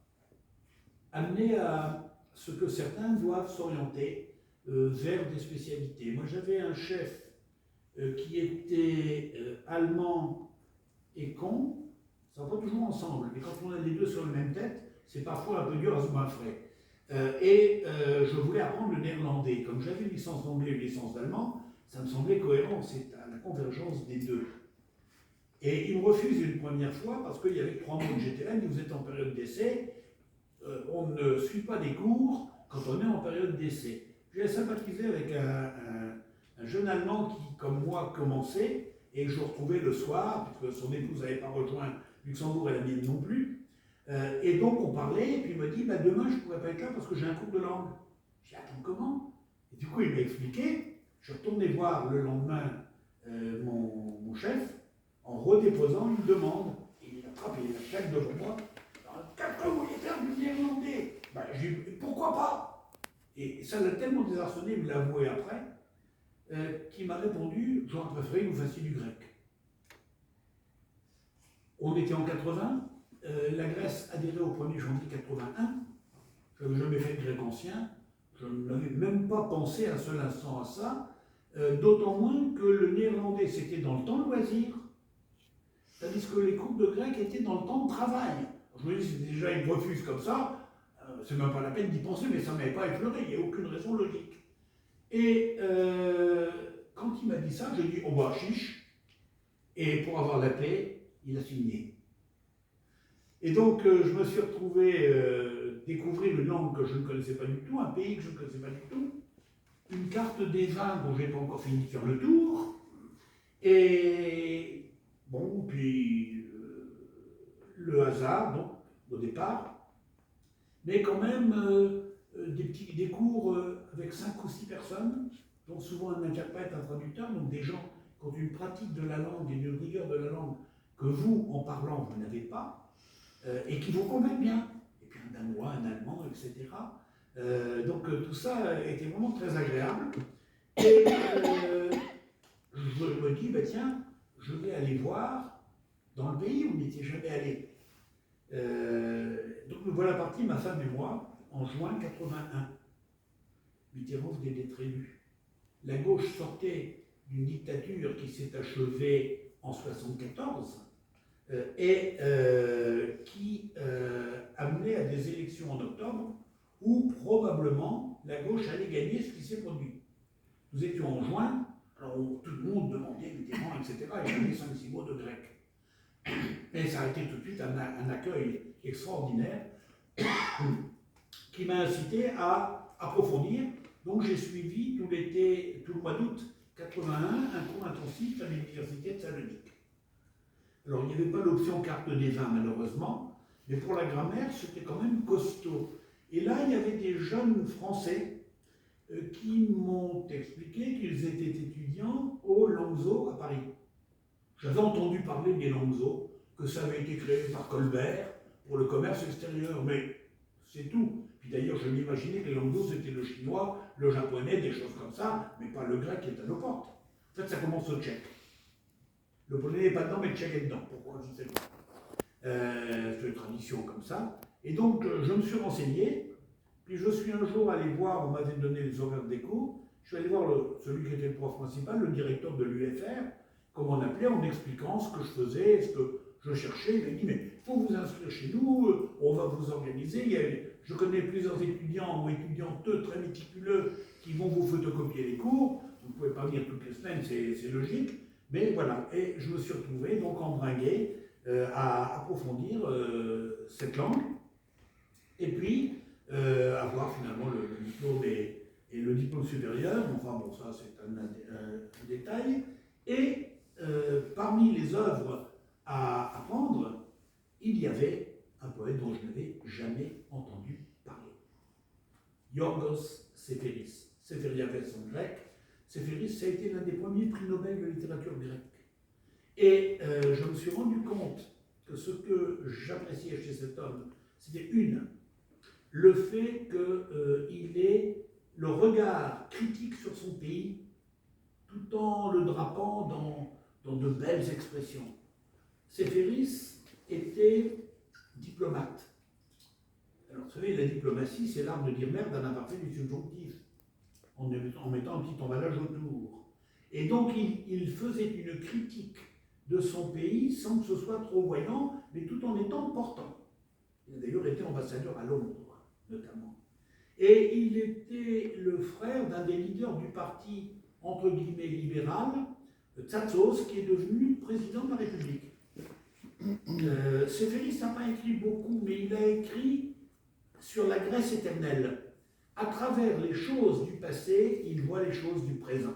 Speaker 2: amené à ce que certains doivent s'orienter vers des spécialités. Moi, j'avais un chef qui était allemand et con, ça va pas toujours ensemble, mais quand on a les 2 sur la même tête, c'est parfois un peu dur à se goinfrer. Je voulais apprendre le néerlandais. Comme j'avais une licence d'anglais et une licence d'allemand, ça me semblait cohérent, c'est à la convergence des 2. Et il me refuse une première fois parce qu'il y avait 3 mois que j'étais là, il dit vous êtes en période d'essai, on ne suit pas des cours quand on est en période d'essai. J'ai sympathisé avec un jeune Allemand qui, comme moi, commençait, et je retrouvais le soir, puisque son épouse n'avait pas rejoint Luxembourg et la mienne non plus. Et donc on parlait, et puis il m'a dit demain je ne pourrais pas être là parce que j'ai un cours de langue. J'ai dit attends, comment? Et du coup il m'a expliqué, Je suis retourné voir le lendemain mon chef en redéposant une demande. Et il a frappé la chaque devant moi. Qu'est-ce que vous voulez faire du néerlandais? Ben, j'ai dit, pourquoi pas? Et ça l'a tellement désarçonné, il me l'a avoué après, qu'il m'a répondu, j'aurais préféré que vous fassiez du grec. On était en 80, la Grèce adhérait au 1er janvier 81, je n'avais jamais fait de grec ancien, je n'avais même pas pensé un seul instant à ça, d'autant moins que le néerlandais c'était dans le temps de loisir, tandis que les cours de grec étaient dans le temps de travail. Je me dis, si déjà ils me refusent comme ça, c'est même pas la peine d'y penser, mais ça ne m'avait pas effleuré, il n'y a aucune raison logique. Et quand il m'a dit ça, j'ai dit, oh bah chiche, et pour avoir la paix, il a signé. Et donc je me suis retrouvé découvrir une langue que je ne connaissais pas du tout, un pays que je ne connaissais pas du tout, une carte des vins dont je n'ai pas encore fini de faire le tour, et bon, puis le hasard, donc, au départ, mais quand même des cours avec 5 ou 6 personnes, dont souvent un interprète, un traducteur, donc des gens qui ont une pratique de la langue et une rigueur de la langue que vous, en parlant, vous n'avez pas, et qui vous convainc bien. Et puis un danois, un allemand, etc. Donc tout ça était vraiment très agréable. Et je me dis, bah, tiens, je vais aller voir dans le pays où on n'était jamais allé. Donc nous voilà partis, ma femme et moi, en juin 81. Mitterrand venait d'être élu. La gauche sortait d'une dictature qui s'est achevée en 1974 et qui amenait à des élections en octobre où probablement la gauche allait gagner ce qui s'est produit. Nous étions en juin, alors tout le monde demandait Mitterrand, etc. Et j'avais 5-6 mots de grec. Et ça a été tout de suite un accueil extraordinaire qui m'a incité à approfondir. Donc j'ai suivi tout l'été, tout le mois d'août 81, un cours intensif à l'université de Salonique. Alors il n'y avait pas l'option carte des vins malheureusement, mais pour la grammaire c'était quand même costaud. Et là il y avait des jeunes Français qui m'ont expliqué qu'ils étaient étudiants au Langso à Paris. J'avais entendu parler des Langso, que ça avait été créé par Colbert pour le commerce extérieur, mais c'est tout. Puis d'ailleurs, je m'imaginais que les Langso, c'était le chinois, le japonais, des choses comme ça, mais pas le grec qui est à nos portes. En fait, ça commence au tchèque. Le polonais n'est pas dedans, mais le tchèque est dedans. Pourquoi? Je ne sais pas. C'est une tradition comme ça. Et donc, je me suis renseigné, puis je suis un jour allé voir, on m'avait donné les horaires des cours, je suis allé voir celui qui était le prof principal, le directeur de l'UFR, comme on appelait, en expliquant ce que je faisais, ce que je cherchais. Il m'a dit, mais il faut vous inscrire chez nous, on va vous organiser. Je connais plusieurs étudiants ou étudiantes très méticuleux qui vont vous photocopier les cours. Vous ne pouvez pas venir toutes les semaines, c'est logique. Mais voilà, et je me suis retrouvé donc embringué à approfondir cette langue. Et puis, avoir finalement le diplôme et le diplôme supérieur. Enfin bon, ça c'est un détail. Et parmi les œuvres à apprendre, il y avait un poète dont je n'avais jamais entendu parler. Yorgos Seferis. Seferiakès en grec. Seferis, ça a été l'un des premiers prix Nobel de littérature grecque. Et je me suis rendu compte que ce que j'appréciais chez cet homme, c'était le fait qu'il ait le regard critique sur son pays, tout en le drapant dans de belles expressions. Seferis était diplomate. Alors, vous savez, la diplomatie, c'est l'art de dire merde d'un imparfait du subjonctif, en mettant un petit emballage autour. Et donc, il faisait une critique de son pays sans que ce soit trop voyant, mais tout en étant portant. Il a d'ailleurs été ambassadeur à Londres, notamment. Et il était le frère d'un des leaders du parti, entre guillemets, libéral, Tsatsos, qui est devenu président de la République. Seferis n'a pas écrit beaucoup, mais il a écrit sur la Grèce éternelle. À travers les choses du passé, il voit les choses du présent.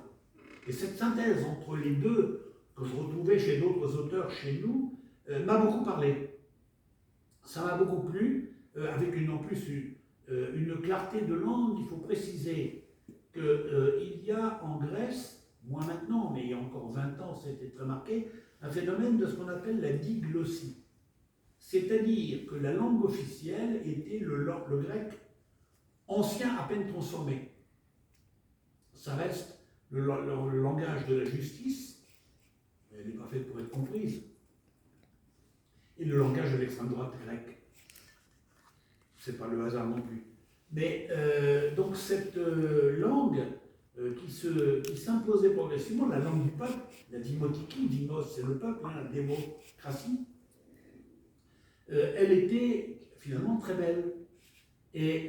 Speaker 2: Et cette synthèse entre les deux, que je retrouvais chez d'autres auteurs chez nous, m'a beaucoup parlé. Ça m'a beaucoup plu, avec en plus une clarté de langue. Il faut préciser qu'il y a en Grèce, moins maintenant, mais il y a encore 20 ans, c'était très marqué, un phénomène de ce qu'on appelle la diglossie. C'est-à-dire que la langue officielle était le grec ancien à peine transformé. Ça reste le langage de la justice, mais elle n'est pas faite pour être comprise, et le langage de l'extrême droite grecque. C'est pas le hasard non plus. Mais donc cette langue qui s'imposait progressivement, la langue du peuple, la dimotiki, dimos c'est le peuple, hein, la démocratie, elle était finalement très belle. Et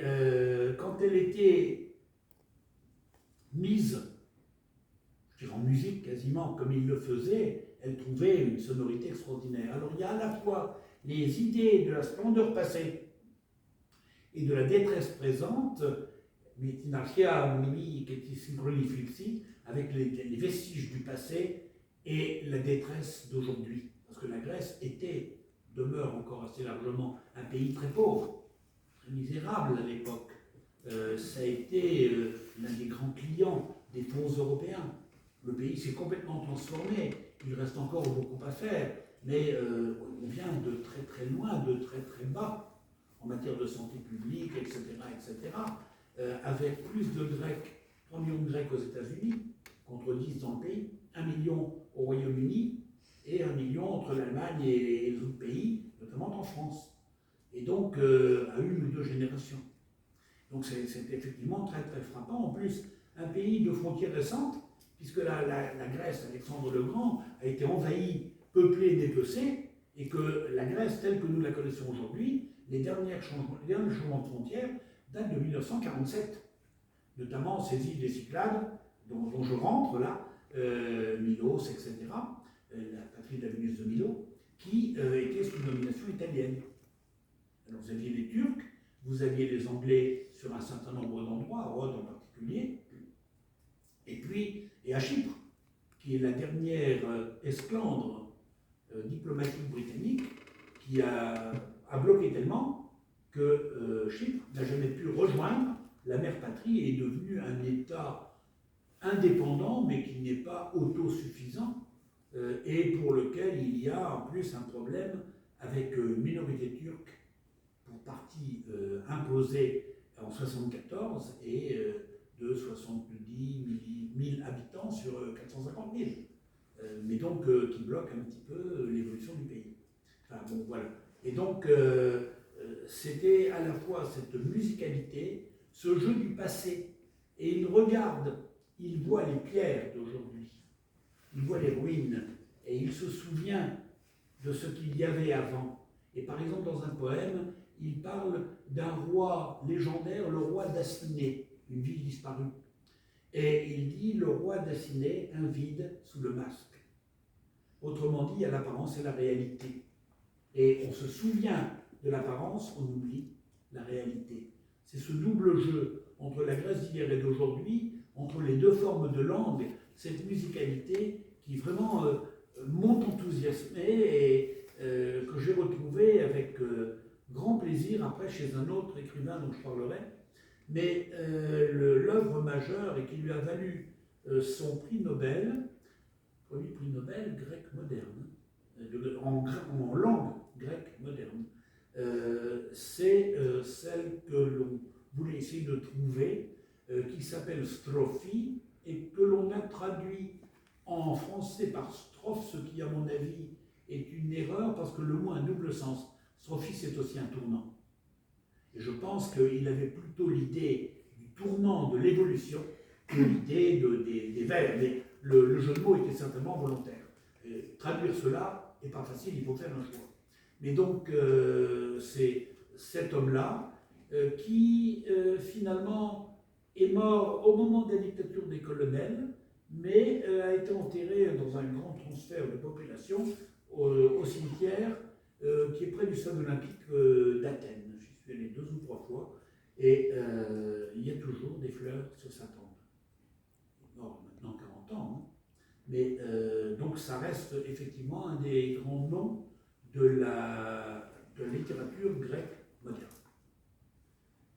Speaker 2: quand elle était mise, je dirais en musique quasiment, comme il le faisait, elle trouvait une sonorité extraordinaire. Alors il y a à la fois les idées de la splendeur passée et de la détresse présente, mais tinarchia mimi qui synchronie flipsi, avec les vestiges du passé et la détresse d'aujourd'hui. Parce que la Grèce demeure encore assez largement un pays très pauvre, très misérable à l'époque. Ça a été l'un des grands clients des fonds européens. Le pays s'est complètement transformé. Il reste encore beaucoup à faire, mais on vient de très très loin, de très très bas en matière de santé publique, etc., etc. Avec plus de Grecs, 3 millions de Grecs aux États-Unis, contre 10 dans le pays, 1 million au Royaume-Uni et 1 million entre l'Allemagne et les autres pays, notamment en France. Et donc, à une ou deux générations. Donc, c'est effectivement très très frappant. En plus, un pays de frontières récentes, puisque la Grèce, Alexandre le Grand, a été envahie, peuplée, dépecée, et que la Grèce, telle que nous la connaissons aujourd'hui, les derniers changements de frontières datent de 1947, notamment ces îles des Cyclades, dont je rentre là, Milos, etc., la patrie de la Vénus de Milo, qui était sous domination italienne. Alors vous aviez les Turcs, vous aviez les Anglais sur un certain nombre d'endroits, à Rhodes en particulier, et à Chypre, qui est la dernière esclandre diplomatique britannique, qui a bloqué tellement que Chypre n'a jamais pu rejoindre la mère patrie et est devenu un État indépendant, mais qui n'est pas autosuffisant, et pour lequel il y a en plus un problème avec une minorité turque, pour partie imposée en 1974, et de 70 000 habitants sur 450 000. Mais donc qui bloque un petit peu l'évolution du pays. Enfin bon, voilà. Et donc, c'était à la fois cette musicalité, ce jeu du passé, et il regarde, il voit les pierres d'aujourd'hui, il voit les ruines, et il se souvient de ce qu'il y avait avant. Et par exemple, dans un poème, il parle d'un roi légendaire, le roi d'Aciné, une ville disparue. Et il dit, le roi d'Aciné, un vide sous le masque. Autrement dit, il y a l'apparence et la réalité. Et on se souvient de l'apparence, on oublie la réalité. C'est ce double jeu entre la Grèce d'hier et d'aujourd'hui, entre les deux formes de langue, cette musicalité qui vraiment m'enthousiasmait et que j'ai retrouvée avec grand plaisir après chez un autre écrivain dont je parlerai. Mais l'œuvre majeure et qui lui a valu son prix Nobel, premier prix Nobel grec moderne, en langue grecque moderne, c'est celle que l'on voulait essayer de trouver, qui s'appelle Strophi, et que l'on a traduit en français par strophe, ce qui, à mon avis, est une erreur, parce que le mot a un double sens. Strophi, c'est aussi un tournant. Et je pense qu'il avait plutôt l'idée du tournant, de l'évolution, que l'idée des vers. Mais le jeu de mots était certainement volontaire. Et traduire cela n'est pas facile, il faut faire un choix. Mais donc, c'est cet homme-là qui, finalement, est mort au moment de la dictature des colonels, mais a été enterré dans un grand transfert de population au cimetière qui est près du stade olympique d'Athènes. J'y suis allé 2 ou 3 fois, et il y a toujours des fleurs sur sa tombe. Il est mort maintenant 40 ans, hein. Mais donc ça reste effectivement un des grands noms de la littérature grecque moderne.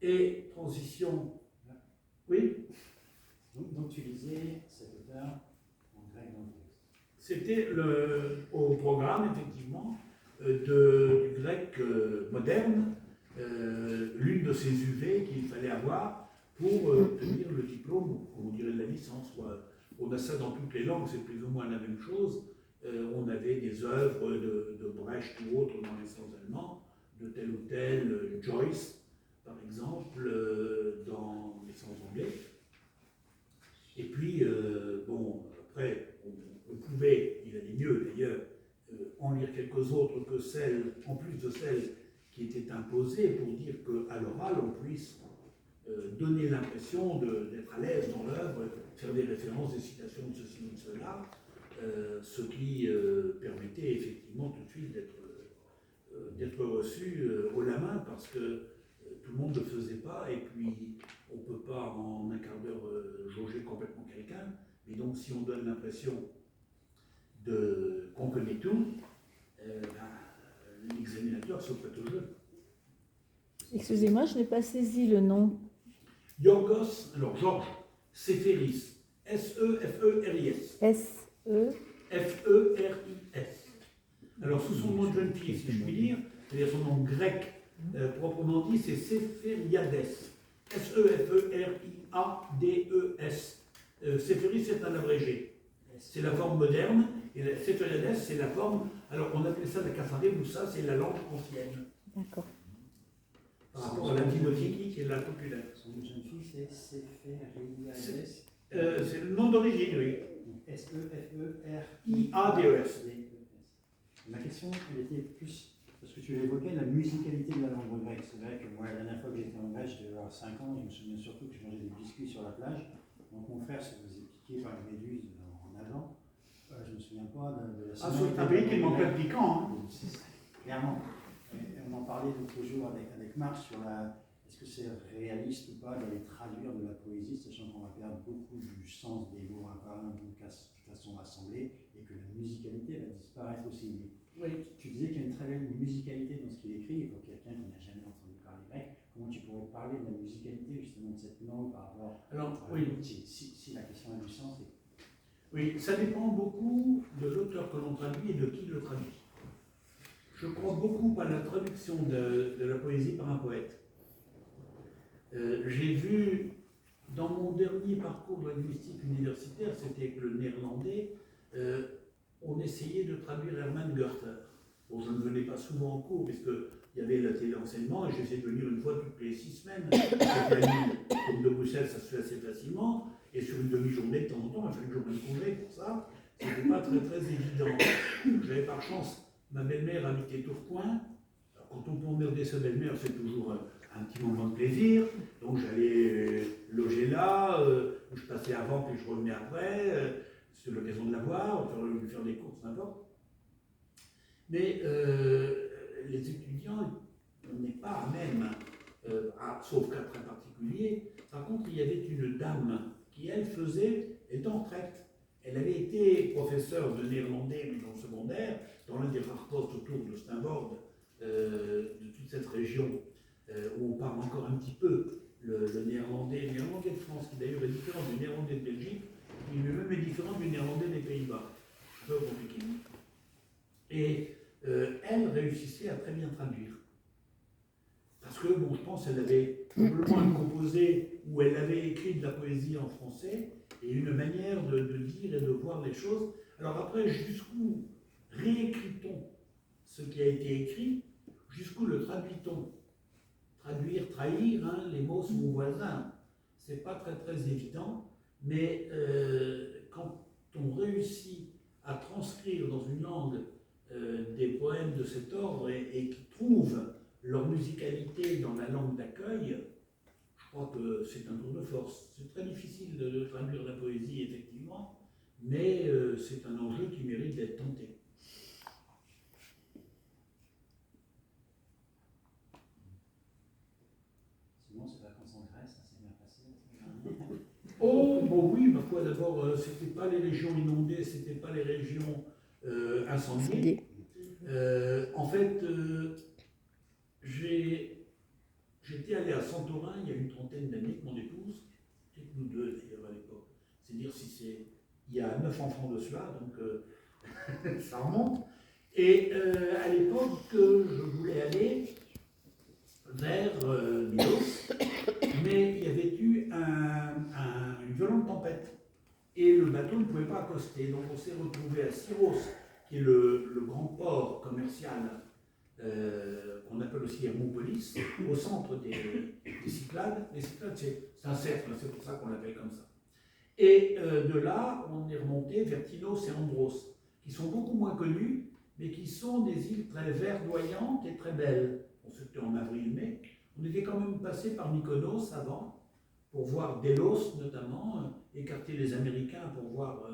Speaker 2: Et transition, oui,
Speaker 1: Donc tu lisais cet auteur en grec dans le texte.
Speaker 2: C'était au programme, effectivement, du grec moderne, l'une de ces UV qu'il fallait avoir pour obtenir le diplôme, comme on dirait de la licence. On a ça dans toutes les langues, c'est plus ou moins la même chose. On avait des œuvres de Brecht ou autres dans les sens allemands, de tel ou tel Joyce, par exemple, dans les sens anglais. Et puis, après, on pouvait, il allait mieux d'ailleurs, en lire quelques autres que celles, en plus de celles qui étaient imposées, pour dire qu'à l'oral, on puisse donner l'impression d'être à l'aise dans l'œuvre, faire des références, des citations de ceci ou de cela, ce qui permettait effectivement tout de suite d'être reçu haut la main, parce que tout le monde ne le faisait pas, et puis on ne peut pas en un quart d'heure jauger complètement quelqu'un, mais donc si on donne l'impression qu'on connaît tout, l'examinateur se prête au jeu.
Speaker 4: Excusez-moi, je n'ai pas saisi le nom.
Speaker 2: Yorgos, alors Georges Seferis, S-E-F-E-R-I-S.
Speaker 4: S-E.
Speaker 2: F-E-R-I-S. Alors sous son nom de jeune fille, si je puis dire, c'est-à-dire son nom grec proprement dit, c'est Séphériades. S-E-F-E-R-I-A-D-E-S. Séphéris, c'est un abrégé. C'est la forme moderne, et la Séphériades, c'est la forme. Alors on appelait ça la Kafaré, ou ça, c'est la langue ancienne.
Speaker 4: D'accord.
Speaker 2: Par rapport à l'antimotique qui est la populaire.
Speaker 1: Son nom de jeune fille, c'est Séphériades.
Speaker 2: C'est le nom d'origine, oui.
Speaker 1: S-E-F-E-R-I-A-D-E-S. Ma question, elle était plus, parce que tu évoquais la musicalité de la langue grecque. C'est vrai que moi, la dernière fois que j'étais en Grèce, je devais avoir 5 ans, je me souviens surtout que je mangeais des biscuits sur la plage. Donc mon frère se faisait piquer par les méduses en nageant. Je ne me souviens pas de la
Speaker 2: Ah, c'est un pays qui ne manque pas de piquant. Hein.
Speaker 1: Clairement. Et on en parlait l'autre jour avec Marc sur est-ce que c'est réaliste ou pas d'aller traduire de la poésie, sachant qu'on va perdre beaucoup du sens des mots un par un de façon assemblée, et que la musicalité va disparaître aussi. Oui. Tu disais qu'il y a une très belle musicalité dans ce qu'il écrit, et pour quelqu'un qui n'a jamais entendu parler grec, comment tu pourrais parler de la musicalité justement de cette langue par rapport
Speaker 2: oui.
Speaker 1: Si la question a du sens.
Speaker 2: Oui, ça dépend beaucoup de l'auteur que l'on traduit et de qui le traduit. Je crois beaucoup à la traduction de la poésie par un poète. J'ai vu, dans mon dernier parcours linguistique universitaire, c'était le néerlandais, on essayait de traduire Hermann Goethe. Bon, je ne venais pas souvent en cours, puisqu'il y avait la téléenseignement, et j'essayais de venir une fois toutes les 6 semaines. Comme de Bruxelles, ça se fait assez facilement, et sur une demi-journée, de temps en temps, il fallait une journée de congé pour ça. C'était pas très très évident. J'avais par chance, ma belle-mère habitait Tourcoing. Alors, quand on peut emmerder sa belle-mère, c'est toujours un petit moment de plaisir. Donc j'allais loger là, où je passais avant, puis je revenais après. C'est l'occasion de la voir, lui faire des courses, n'importe. Mais les étudiants, on n'est pas à même, sauf cas très particulier. Par contre, il y avait une dame qui, elle, était en retraite. Elle avait été professeure de néerlandais, mais dans le secondaire, dans l'un des rares postes autour de Steenvoorde, de toute cette région, où on parle encore un petit peu le néerlandais de France, qui d'ailleurs est différent du néerlandais de Belgique, qui lui-même est différent du néerlandais des Pays-Bas. Un peu compliqué. Et elle réussissait à très bien traduire. Parce que, bon, je pense qu'elle avait probablement un composé où elle avait écrit de la poésie en français, et une manière de dire et de voir les choses. Alors après, jusqu'où réécrit-on ce qui a été écrit, jusqu'où le traduit-on? Traduire, trahir, hein, les mots sont voisins. C'est pas très très évident, mais quand on réussit à transcrire dans une langue des poèmes de cet ordre et qui trouvent leur musicalité dans la langue d'accueil, je crois que c'est un tour de force. C'est très difficile de traduire la poésie, effectivement, mais c'est un enjeu qui mérite d'être tenté.
Speaker 1: Sinon, ces vacances en Grèce, ça s'est bien passé.
Speaker 2: Oh, bon oui, ma foi, d'abord, c'était pas les régions inondées, c'était pas les régions incendiées. En fait, j'étais allé à Santorin il y a une trentaine d'années avec mon épouse, et nous deux d'ailleurs à l'époque. c'est-à-dire il y a 9 enfants de cela, donc ça remonte. Et à l'époque, je voulais aller vers Milos, mais il y avait eu une violente tempête et le bateau ne pouvait pas accoster. Donc on s'est retrouvé à Syros, qui est le grand port commercial qu'on appelle aussi Hermopolis, au centre des Cyclades. Les Cyclades, c'est un cercle, c'est pour ça qu'on l'appelle comme ça. Et de là, on est remonté vers Tinos et Andros, qui sont beaucoup moins connus, mais qui sont des îles très verdoyantes et très belles. Bon, c'était en avril-mai. On était quand même passé par Mykonos avant, pour voir Délos notamment, écarter les Américains pour voir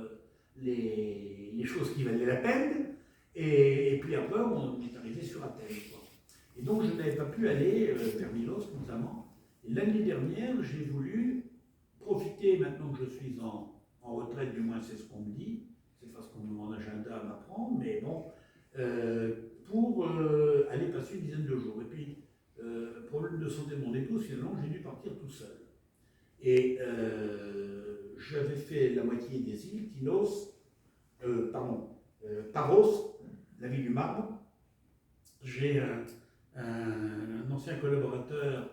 Speaker 2: les choses qui valaient la peine. Et puis après, on est arrivé sur Athènes, quoi. Et donc, je n'avais pas pu aller vers Milos notamment. Et l'année dernière, j'ai voulu profiter, maintenant que je suis en retraite, du moins c'est ce qu'on me dit, c'est pas ce qu'on mon agenda m'apprend, mais bon, pour aller passer une dizaine de jours. Et puis, problème de santé de mon épouse, finalement, j'ai dû partir tout seul. Et j'avais fait la moitié des îles, Paros, la ville du marbre. J'ai un ancien collaborateur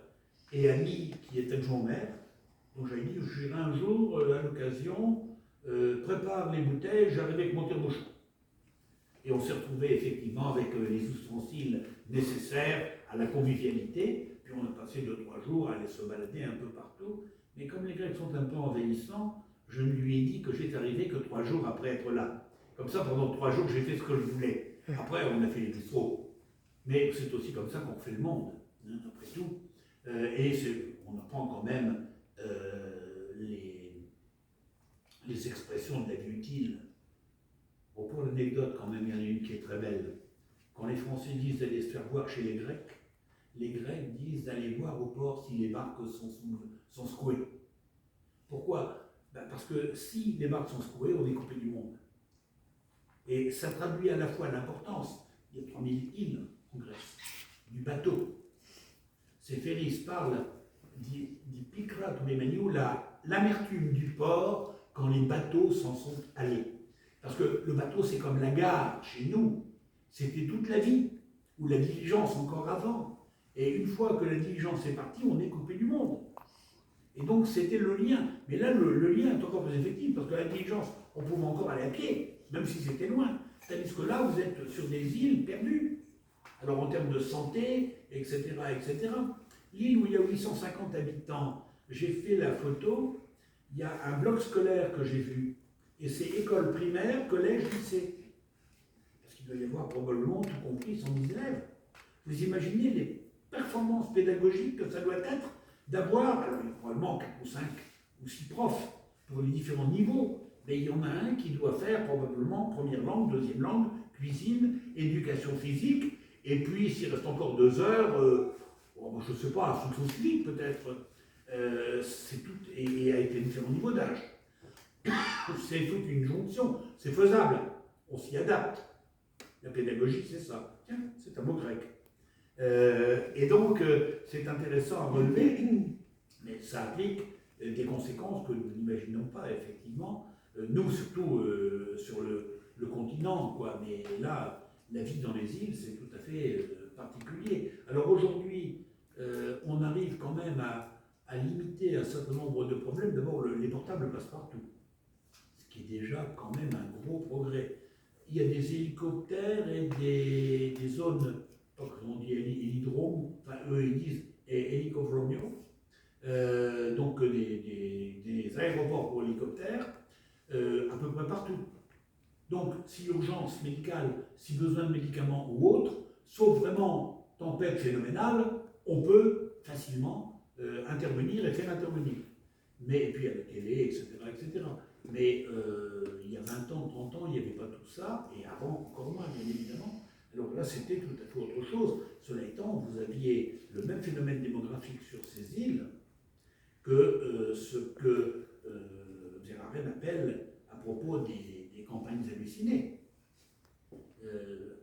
Speaker 2: et ami qui est adjoint au maire. Donc j'avais dit, je dirais un jour, à l'occasion, prépare les bouteilles, j'arrive avec mon tire-bouchon. Et on s'est retrouvé effectivement avec les ustensiles nécessaires à la convivialité. Puis on a passé 2-3 jours à aller se balader un peu partout. Mais comme les Grecs sont un peu envahissants, je ne lui ai dit que j'étais arrivé que 3 jours après être là. Comme ça, pendant 3 jours, j'ai fait ce que je voulais. Après, on a fait les bistrots. Mais c'est aussi comme ça qu'on fait le monde, hein, après tout. Et on apprend quand même les expressions de la vie utile. Bon, pour l'anecdote, quand même, il y en a une qui est très belle. Quand les Français disent d'aller se faire voir chez les Grecs disent d'aller voir au port si les barques sont secouées. Pourquoi? Parce que si les barques sont secouées, on est coupé du monde. Et ça traduit à la fois l'importance, il y a 3000 îles en Grèce, du bateau. Céphéris parle di picra tumemeniu, l'amertume du port quand les bateaux s'en sont allés. Parce que le bateau, c'est comme la gare chez nous, c'était toute la vie, ou la diligence encore avant. Et une fois que la diligence est partie, on est coupé du monde. Et donc c'était le lien. Mais là, le lien est encore plus effectif, parce que la diligence, on pouvait encore aller à pied, même si c'était loin. Tandis que là, vous êtes sur des îles perdues. Alors en termes de santé, etc., etc. L'île où il y a 850 habitants, j'ai fait la photo, il y a un bloc scolaire que j'ai vu. Et c'est école primaire, collège, lycée. Parce qu'il doit y avoir probablement, tout compris, 110 élèves. Vous imaginez les performances pédagogiques que ça doit être d'avoir, alors il y a probablement 4 ou 5 ou 6 profs pour les différents niveaux, mais il y en a un qui doit faire probablement première langue, deuxième langue, cuisine, éducation physique, et puis s'il reste encore 2 heures, je ne sais pas, fonction civique peut-être, c'est tout, et avec les différents niveaux d'âge. C'est toute une jonction, c'est faisable, on s'y adapte. La pédagogie, c'est ça. Tiens, c'est un mot grec. Et donc, c'est intéressant à relever, mais ça implique des conséquences que nous n'imaginons pas, effectivement. Nous, surtout sur le continent, quoi. Mais là, la vie dans les îles, c'est tout à fait particulier. Alors aujourd'hui, on arrive quand même à limiter un certain nombre de problèmes. D'abord, les portables passent partout, ce qui est déjà quand même un gros progrès. Il y a des hélicoptères et des zones, on dit hélidrome, enfin eux ils disent hélicodromio, donc des aéroports pour hélicoptères, à peu près partout. Donc si urgence médicale, si besoin de médicaments ou autre, sauf vraiment tempête phénoménale, on peut facilement intervenir et faire intervenir. Mais, et puis à la télé, etc. etc. Mais il y a 20 ans, 30 ans, il n'y avait pas tout ça, et avant encore moins, bien évidemment. Alors là, c'était tout à fait autre chose. Cela étant, vous aviez le même phénomène démographique sur ces îles que ce que Verhaeren appelle à propos des campagnes hallucinées.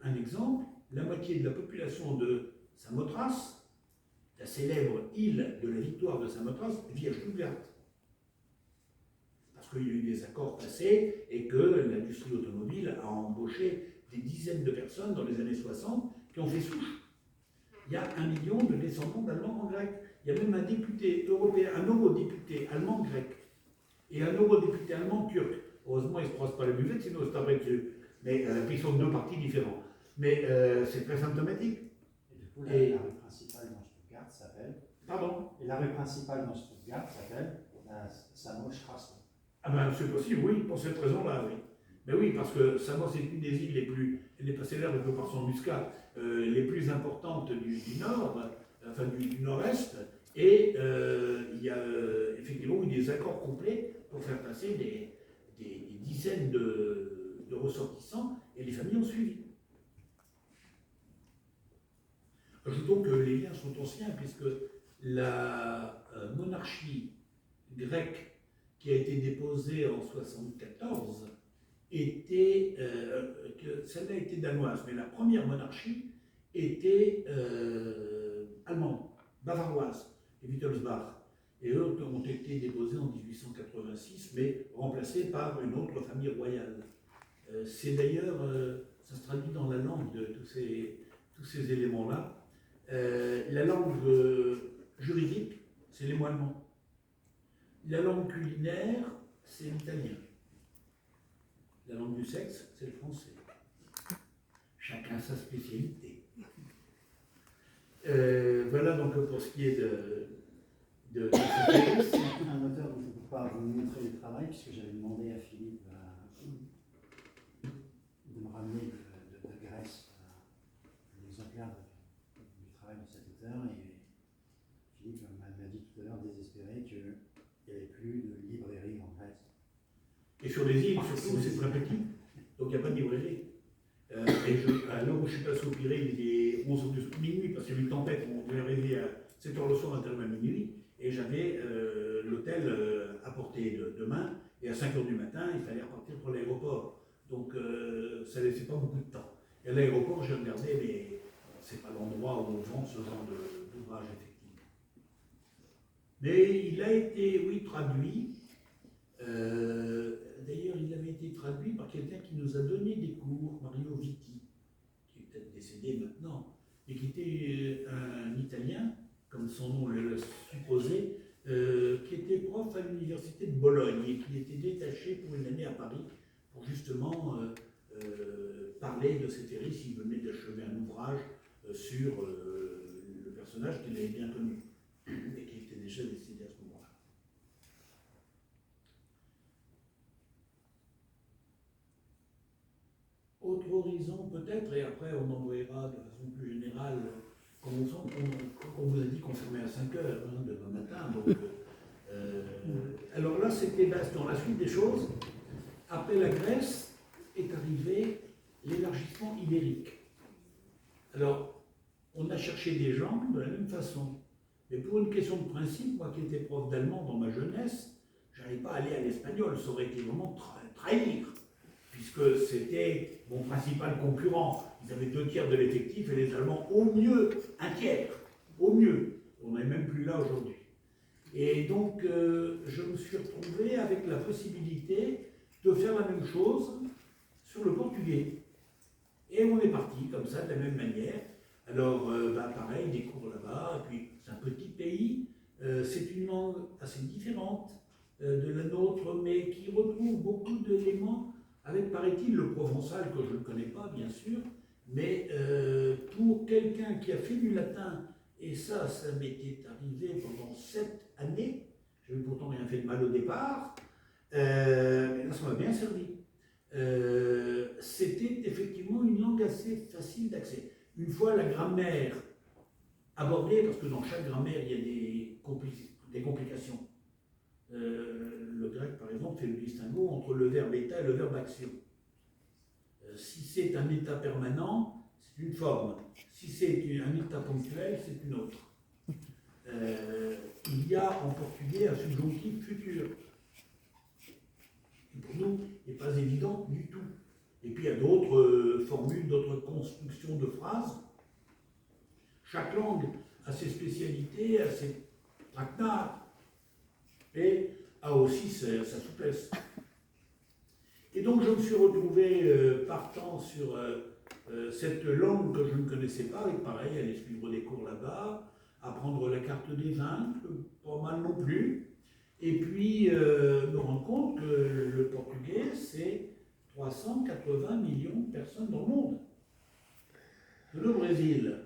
Speaker 2: Un exemple, la moitié de la population de Samothrace, la célèbre île de la victoire de Samothrace, vit à Stuttgart. Parce qu'il y a eu des accords passés et que l'industrie automobile a embauché des dizaines de personnes dans les années 60 qui ont fait souche. Il y a 1 million de descendants d'Allemands en grec. Il y a même un député européen, un eurodéputé allemand grec et un eurodéputé allemand turc. Heureusement, ils ne se croisent pas la buvette, sinon ils se taperaient dessus. Mais ils sont de deux partis différents. Mais c'est très symptomatique.
Speaker 1: Et du coup, la rue principale dans Stuttgart s'appelle.
Speaker 2: Pardon?
Speaker 1: Et la rue principale dans Stuttgart s'appelle la Samosstraße.
Speaker 2: Ah ben c'est possible, oui, pour cette raison-là, oui. Mais oui, parce que Samos est une des îles les plus, elle n'est pas célèbre que par son muscat, les plus importantes du nord, enfin du nord-est, et il y a effectivement eu des accords complets pour faire passer des dizaines de ressortissants, et les familles ont suivi. Ajoutons que les liens sont anciens, puisque la monarchie grecque qui a été déposée en 1974 était, celle-là était danoise, mais la première monarchie était allemande, bavaroise, les Wittelsbach. Et eux ont été déposés en 1886, mais remplacés par une autre famille royale. C'est d'ailleurs, ça se traduit dans la langue de tous ces éléments-là. La langue juridique, c'est les mots allemands. La langue culinaire, c'est l'italien. La langue du sexe, c'est le français. Chacun sa spécialité. Voilà donc pour ce qui est de
Speaker 1: C'est un auteur dont je ne peux pas vous montrer le travail, puisque j'avais demandé à Philippe de me ramener de Grèce un exemplaire du travail de cet auteur. Et Philippe m'a dit tout à l'heure, désespéré, qu'il n'y avait plus de librairie en Grèce.
Speaker 2: Et sur les îles, surtout, c'est très petit, donc il n'y a pas de librairie. À l'heure où je suis passé au Pirée, il est 11 h minuit, parce qu'il y a eu une tempête, on devait arriver à 7 h le soir, à minuit, et j'avais l'hôtel à portée de main, et à 5 h du matin, il fallait repartir pour l'aéroport. Donc ça ne laissait pas beaucoup de temps. Et à l'aéroport, j'ai regardé, mais c'est pas l'endroit où on vend ce genre d'ouvrage, effectivement. Mais il a été, oui, traduit. D'ailleurs, il avait été traduit par quelqu'un qui nous a donné des cours, Mario Vitti, qui est peut-être décédé maintenant, et qui était un Italien, comme son nom le supposait, qui était prof à l'université de Bologne et qui était détaché pour une année à Paris pour justement parler de cet héros. Il venait d'achever un ouvrage sur le personnage qu'il avait bien connu et qui était déjà décédé à ce moment-là. Autre horizon peut-être, et après on envoyera de façon plus générale, comme on vous a dit qu'on fermait à 5 heures demain matin. Donc, alors là c'était dans la suite des choses. Après la Grèce est arrivé l'élargissement ibérique. Alors on a cherché des gens de la même façon. Mais pour une question de principe, moi qui étais prof d'allemand dans ma jeunesse, je n'allais pas aller à l'espagnol, ça aurait été vraiment trahir. Puisque c'était mon principal concurrent. Ils avaient 2/3 de l'effectif et les Allemands, au mieux, 1/3. Au mieux. On n'est même plus là aujourd'hui. Et donc, je me suis retrouvé avec la possibilité de faire la même chose sur le portugais. Et on est parti comme ça, de la même manière. Alors, pareil, des cours là-bas, et puis c'est un petit pays, c'est une langue assez différente de la nôtre, mais qui retrouve beaucoup d'éléments avec, paraît-il, le provençal, que je ne connais pas, bien sûr, mais pour quelqu'un qui a fait du latin, et ça m'était arrivé pendant 7 années, je n'avais pourtant rien fait de mal au départ, mais là, ça m'a bien servi. C'était effectivement une langue assez facile d'accès. Une fois la grammaire abordée, parce que dans chaque grammaire, il y a des complications. Le grec, par exemple, fait le distinguo entre le verbe état et le verbe action. Si c'est un état permanent, c'est une forme. Si c'est un état ponctuel, c'est une autre. Il y a en portugais un subjonctif futur, qui pour nous n'est pas évident du tout. Et puis il y a d'autres formules, d'autres constructions de phrases. Chaque langue a ses spécialités, a ses traquenards. Et a aussi sa souplesse. Et donc je me suis retrouvé partant sur cette langue que je ne connaissais pas, et pareil, aller suivre des cours là-bas, apprendre la carte des Indes, pas mal non plus, et puis me rendre compte que le portugais, c'est 380 millions de personnes dans le monde. Le Brésil,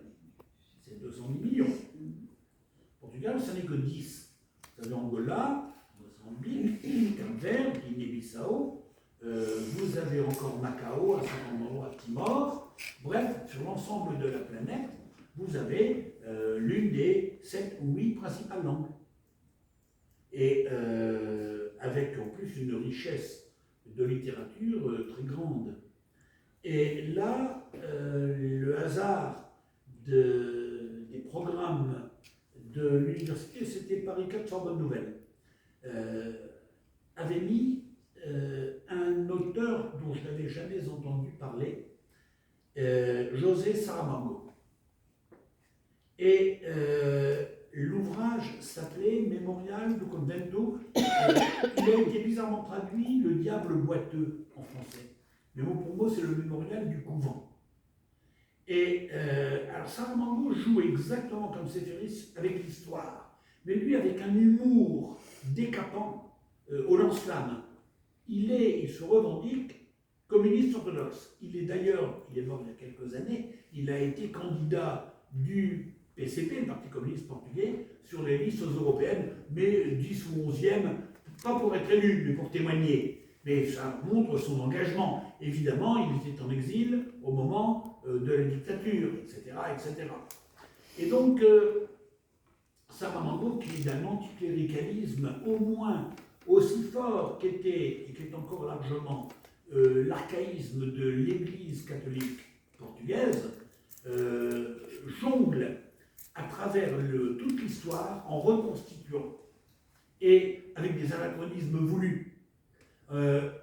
Speaker 2: c'est 210 millions. Le Portugal, ça n'est que 10. Vous avez Angola, Mozambique, Cap-Vert, Guinée-Bissau, vous avez encore Macao, un certain endroit, Timor. Bref, sur l'ensemble de la planète, vous avez l'une des 7 ou 8 principales langues. Et avec en plus une richesse de littérature très grande. Et là, le hasard des programmes de l'université, c'était Paris 4 Sorbonne Nouvelle, avait mis un auteur dont je n'avais jamais entendu parler, José Saramago. Et l'ouvrage s'appelait Memorial do Convento. Il a été bizarrement traduit Le diable boiteux en français. Mais mot pour mot, c'est le mémorial du couvent. Et alors Saramago joue exactement comme Séphéris avec l'histoire, mais lui avec un humour décapant au lance-flamme. Il se revendique communiste orthodoxe. Il est mort il y a quelques années, il a été candidat du PCP, le Parti communiste portugais, sur les listes européennes, mais 10 ou 11e, pas pour être élu, mais pour témoigner. Mais ça montre son engagement. Évidemment, il était en exil au moment de la dictature, etc., etc. Et donc, Saramago, qui est d'un anticléricalisme au moins aussi fort qu'était, et qui est encore largement, l'archaïsme de l'Église catholique portugaise, jongle à travers toute l'histoire en reconstituant, et avec des anachronismes voulus,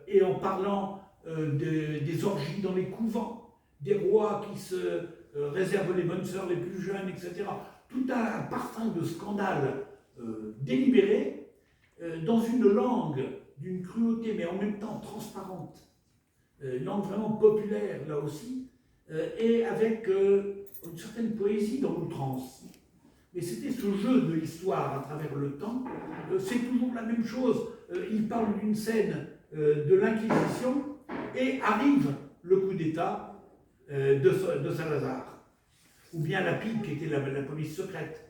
Speaker 2: et en parlant des orgies dans les couvents, des rois qui se réservent les bonnes sœurs les plus jeunes, etc. Tout un parfum de scandale délibéré, dans une langue d'une cruauté, mais en même temps transparente, langue vraiment populaire là aussi, et avec une certaine poésie dans l'outrance. Mais c'était ce jeu de l'histoire à travers le temps, c'est toujours la même chose. Il parle d'une scène de l'Inquisition, et arrive le coup d'État de Salazar, ou bien la PIC, qui était la police secrète,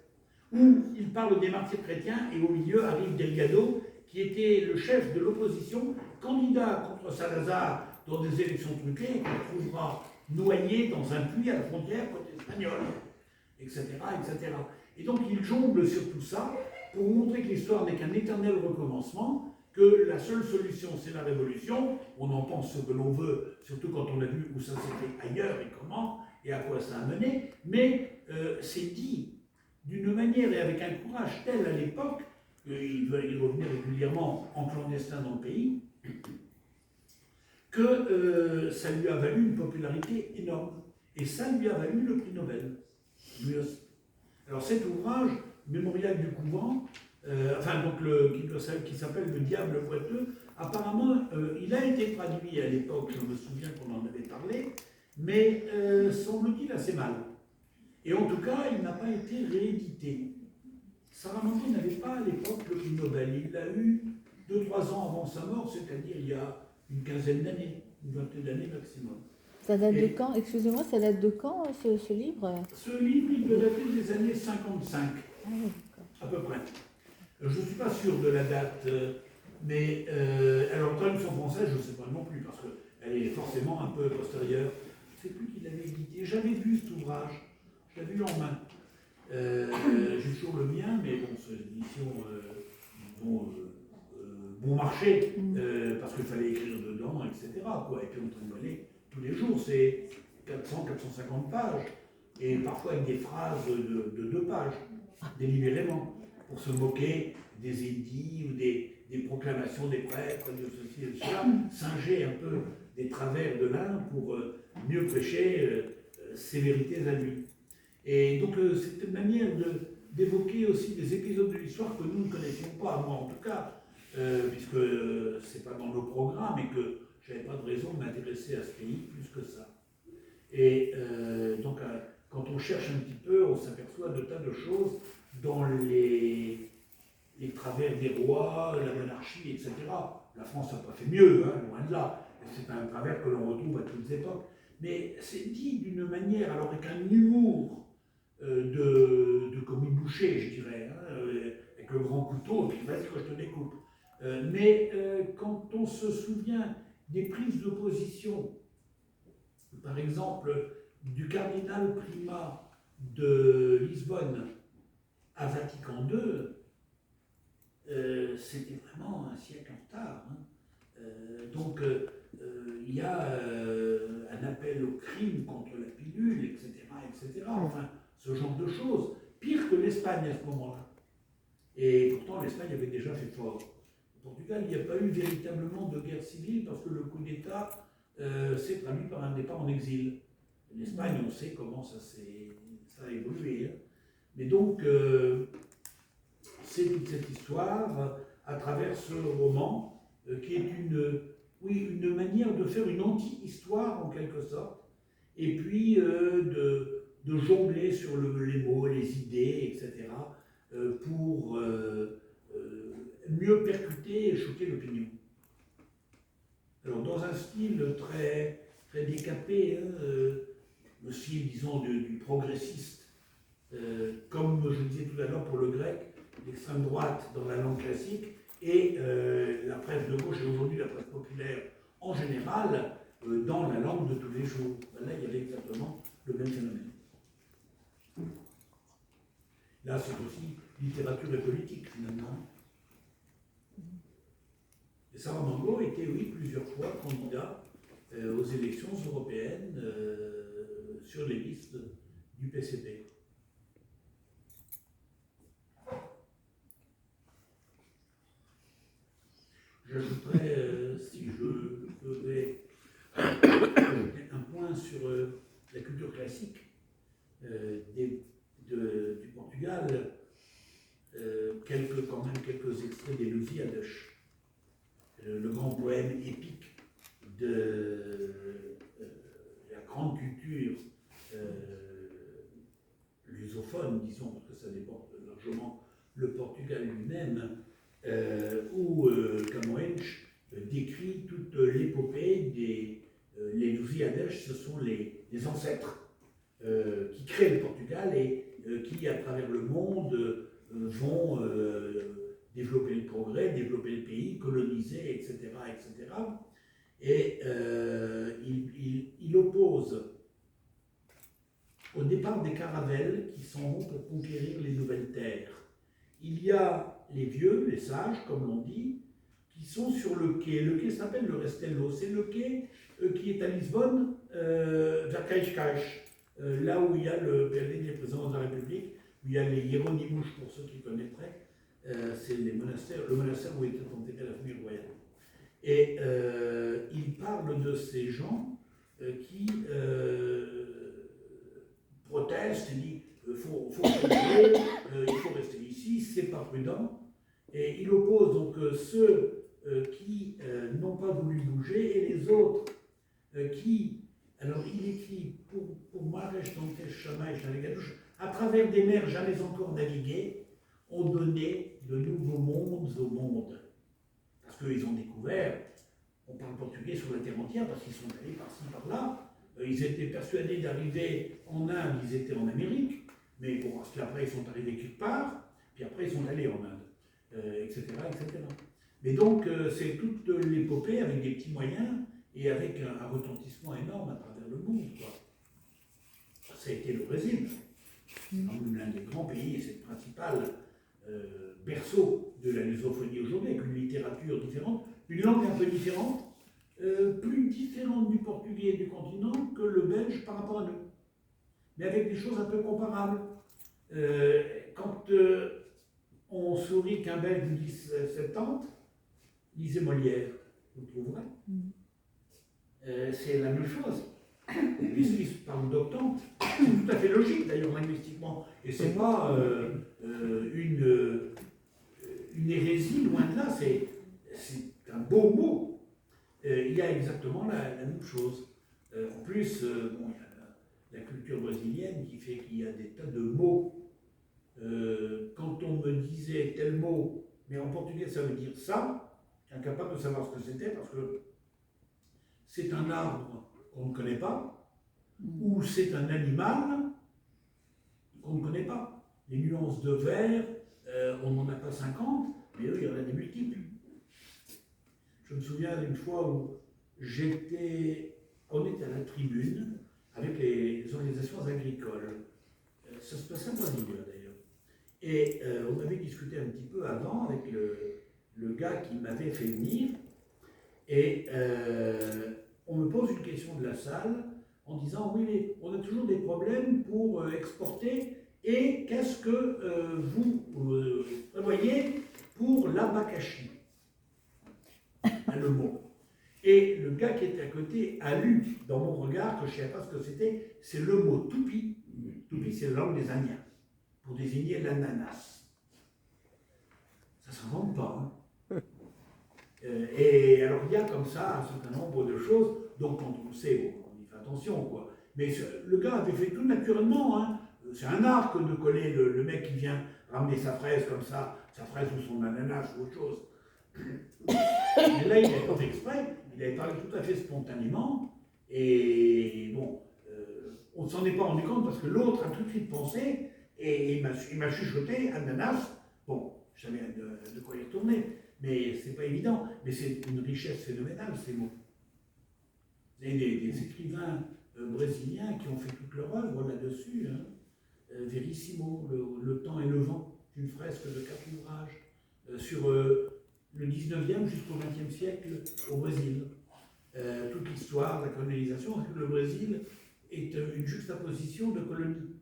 Speaker 2: où il parle des martyrs chrétiens, et au milieu arrive Delgado, qui était le chef de l'opposition, candidat contre Salazar dans des élections truquées, et qu'on trouvera noyé dans un puits à la frontière côté espagnole, etc., etc. Et donc il jongle sur tout ça pour montrer que l'histoire n'est qu'un éternel recommencement, que la seule solution c'est la révolution. On en pense ce que l'on veut, surtout quand on a vu où ça s'était ailleurs et comment, et à quoi ça a mené, mais c'est dit d'une manière et avec un courage tel à l'époque, il revenait régulièrement en clandestin dans le pays, que ça lui a valu une popularité énorme. Et ça lui a valu le prix Nobel, lui aussi. Alors cet ouvrage, Mémorial du couvent, qui s'appelle Le diable boiteux, apparemment, il a été traduit à l'époque, je me souviens qu'on en avait parlé, mais semble-t-il assez mal. Et en tout cas, il n'a pas été réédité. Saramago n'avait pas à l'époque le prix Nobel. Il l'a eu 2-3 ans avant sa mort, c'est-à-dire il y a une quinzaine d'années, une vingtaine d'années maximum.
Speaker 4: Ça date de quand? Excusez-moi, ça date de quand ce livre?
Speaker 2: Ce livre, il doit dater des années 55,
Speaker 4: Ah oui,
Speaker 2: à peu près. Je ne suis pas sûr de la date, mais alors en traduction française, je ne sais pas non plus, parce qu'elle est forcément un peu postérieure. Je ne sais plus qui l'avait édité. J'avais vu cet ouvrage, je l'avais eu en main. J'ai toujours le mien, mais bon, c'est une édition bon marché, parce qu'il fallait écrire dedans, etc. Quoi. Et puis on trimballait tous les jours, c'est 400-450 pages, et parfois avec des phrases de 2 pages, délibérément, pour se moquer des édits ou des proclamations des prêtres, de ceci et de cela, singer un peu des travers de l'un pour mieux prêcher ses vérités à lui. Et donc c'est une manière d'évoquer aussi des épisodes de l'histoire que nous ne connaissions pas, moi en tout cas. puisque c'est pas dans nos programmes et que j'avais pas de raison de m'intéresser à ce pays plus que ça. Et donc, quand on cherche un petit peu, on s'aperçoit de tas de choses dans les travers des rois, la monarchie, etc. La France n'a pas fait mieux, hein, loin de là. C'est un travers que l'on retrouve à toutes époques. Mais c'est dit d'une manière, alors avec un humour de commis boucher, je dirais, hein, avec le grand couteau, et puis vas-y que je te découpe. Mais quand on se souvient des prises de position, par exemple, du cardinal primat de Lisbonne à Vatican II, c'était vraiment un siècle en retard. Hein. Donc, il y a un appel au crime contre la pilule, etc., etc. Enfin, ce genre de choses. Pire que l'Espagne à ce moment-là. Et pourtant, l'Espagne avait déjà fait fort. Au Portugal, il n'y a pas eu véritablement de guerre civile parce que le coup d'État s'est traduit par un départ en exil. L'Espagne, on sait comment ça a évolué. Hein. Mais donc, c'est toute cette histoire à travers ce roman qui est une manière de faire une anti-histoire en quelque sorte, et puis de jongler sur les mots, les idées, etc., pour mieux percuter et choquer l'opinion. Alors dans un style très, très décapé, hein, le style, disons, du progressiste, comme je disais tout à l'heure pour le grec, l'extrême droite dans la langue classique, et la presse de gauche, et aujourd'hui la presse populaire en général, dans la langue de tous les jours. Là, il y avait exactement le même phénomène. Là, c'est aussi littérature et politique, finalement. Et Saramago était, oui, plusieurs fois candidat aux élections européennes sur les listes du PCP. J'ajouterais, si je faisais un point sur la culture classique du Portugal, quand même quelques extraits des Lusíadas, le grand poème épique de la grande culture lusophone, disons, parce que ça déborde largement le Portugal lui-même, où Camões décrit toute l'épopée les Lusíadas. Ce sont les ancêtres qui créent le Portugal et qui, à travers le monde, vont développer le progrès, développer le pays, coloniser, etc. etc. Et il oppose au départ des caravelles qui s'en vont pour conquérir les nouvelles terres. Il y a les vieux, les sages, comme l'on dit, qui sont sur le quai. Le quai s'appelle le Restello. C'est le quai qui est à Lisbonne, vers Cascais, là où il y a le PLD des présidents de la République, où il y a les Hieronymus, pour ceux qui connaîtraient. C'est le monastère où était enterrée la famille royale. Et il parle de ces gens qui protestent et disent il faut rester ici, c'est pas prudent. Et il oppose donc ceux qui n'ont pas voulu bouger et les autres qui. Alors il écrit pour moi, à travers des mers jamais encore naviguées, ont donné de nouveaux mondes au monde. Parce qu'ils ont découvert, on parle portugais sur la terre entière, parce qu'ils sont allés par-ci, par-là. Ils étaient persuadés d'arriver en Inde, ils étaient en Amérique, mais bon, parce qu'après ils sont arrivés quelque part, puis après ils sont allés en Inde, etc., etc. Mais donc c'est toute l'épopée avec des petits moyens et avec un retentissement énorme à travers le monde, quoi. Ça a été le Brésil, l'un des grands pays, et c'est le principal berceau de la lusophonie aujourd'hui, avec une littérature différente, une langue un peu différente, plus différente du portugais et du continent que le belge par rapport à nous, mais avec des choses un peu comparables. Quand on sourit qu'un belge vous dise 70, lisez Molière, vous trouverez. C'est la même chose. Les Suisses parlent d'octante, c'est tout à fait logique d'ailleurs linguistiquement, et c'est pas une hérésie, loin de là, c'est un beau mot. Il y a exactement la même chose. En plus, bon, il y a la culture brésilienne qui fait qu'il y a des tas de mots. Quand on me disait tel mot, mais en portugais ça veut dire ça, incapable de savoir ce que c'était parce que c'est un arbre qu'on ne connaît pas, ou c'est un animal qu'on ne connaît pas. Les nuances de vert, on n'en a pas 50, mais eux, il y en a des multiples. Je me souviens d'une fois où on était à la tribune avec les organisations agricoles. Ça se passait en Brésil d'ailleurs. Et on avait discuté un petit peu avant avec le gars qui m'avait fait venir. Et on me pose une question de la salle en disant oui, mais on a toujours des problèmes pour exporter. Et qu'est-ce que vous prévoyez pour l'abacachi? Le mot. Et le gars qui était à côté a lu dans mon regard que je ne savais pas ce que c'était, c'est le mot tupi. Tupi, c'est la langue des Indiens, pour désigner l'ananas. Ça ne s'invente pas. Hein. Et alors il y a comme ça un certain nombre de choses, donc quand on le sait, bon, on y fait attention, quoi. Mais le gars avait fait tout naturellement, hein. C'est un art que de coller le mec qui vient ramener sa fraise comme ça, sa fraise ou son ananas ou autre chose. Mais là, il n'avait pas fait exprès, il avait parlé tout à fait spontanément, et bon, on ne s'en est pas rendu compte parce que l'autre a tout de suite pensé, et il m'a chuchoté ananas. Bon, je savais de quoi y retourner, mais c'est pas évident, mais c'est une richesse phénoménale ces mots. Vous avez des écrivains brésiliens qui ont fait toute leur œuvre là-dessus, hein. Verissimo, le temps et le vent, une fresque de 4 ouvrages, sur le 19e jusqu'au 20e siècle au Brésil. Toute l'histoire de la colonisation, parce que le Brésil est une juxtaposition de colonies.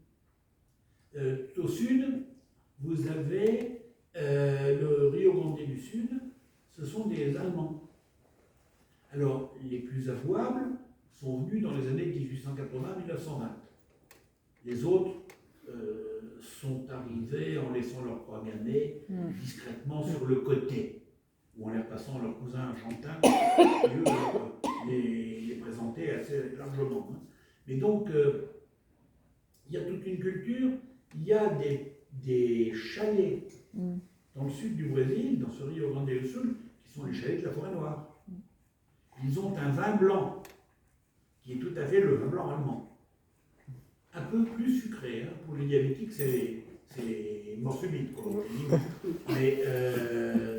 Speaker 2: Tout au sud, vous avez le Rio Grande du Sud, ce sont des Allemands. Alors, les plus avouables sont venus dans les années 1880-1920. Les autres sont arrivés en laissant leur croix gammée discrètement sur le côté, ou en les repassant leurs cousins argentins, qui eux les présentaient assez largement. Hein. Mais donc, il y a toute une culture, il y a des chalets dans le sud du Brésil, dans ce Rio Grande do Sul, qui sont les chalets de la forêt noire. Ils ont un vin blanc, qui est tout à fait le vin blanc allemand. Un peu plus sucré, hein. Pour les diabétiques, c'est mort subite, quoi. Mais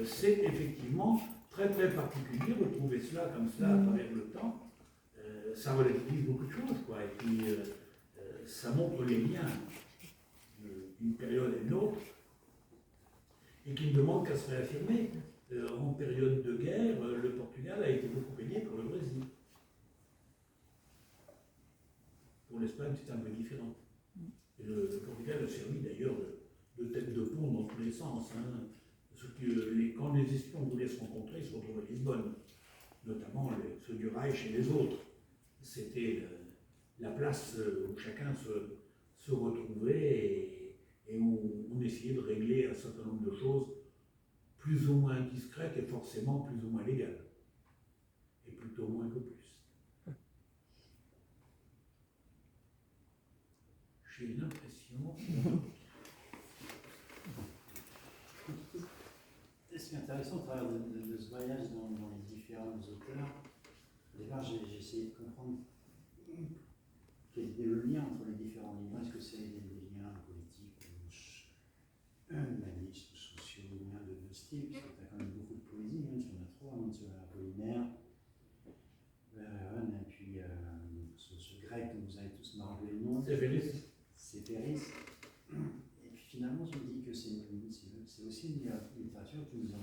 Speaker 2: c'est effectivement très très particulier, retrouver cela comme cela à travers le temps, ça relativise beaucoup de choses, quoi. Et puis ça montre les liens d'une période à une autre, et qui ne demande qu'à se réaffirmer. En période de guerre, le Portugal a été beaucoup aidé pour le Brésil. Pour l'Espagne, c'est un peu différent. Et le Portugal a servi d'ailleurs de tête de pont dans tous les sens. Hein. Quand les espions voulaient se rencontrer, ils se retrouvaient à Lisbonne, notamment ceux du Reich et les autres. C'était la place où chacun se retrouvait et où on essayait de régler un certain nombre de choses plus ou moins discrètes et forcément plus ou moins légales. Et plutôt moins que plus. J'ai l'impression.
Speaker 1: Ce qui est intéressant au travers de ce voyage dans les différents auteurs, au départ j'ai essayé de comprendre quel était le lien entre les différents livres. Est-ce que c'est des liens politiques, humanistes, sociaux, liens de style, parce que tu as quand même beaucoup de poésie, même si on a trois, hein, sur Apollinaire, et puis ce grec dont vous avez tous marqué le nom. C'est Féris. Et puis finalement, je me dis que c'est aussi une littérature qui nous a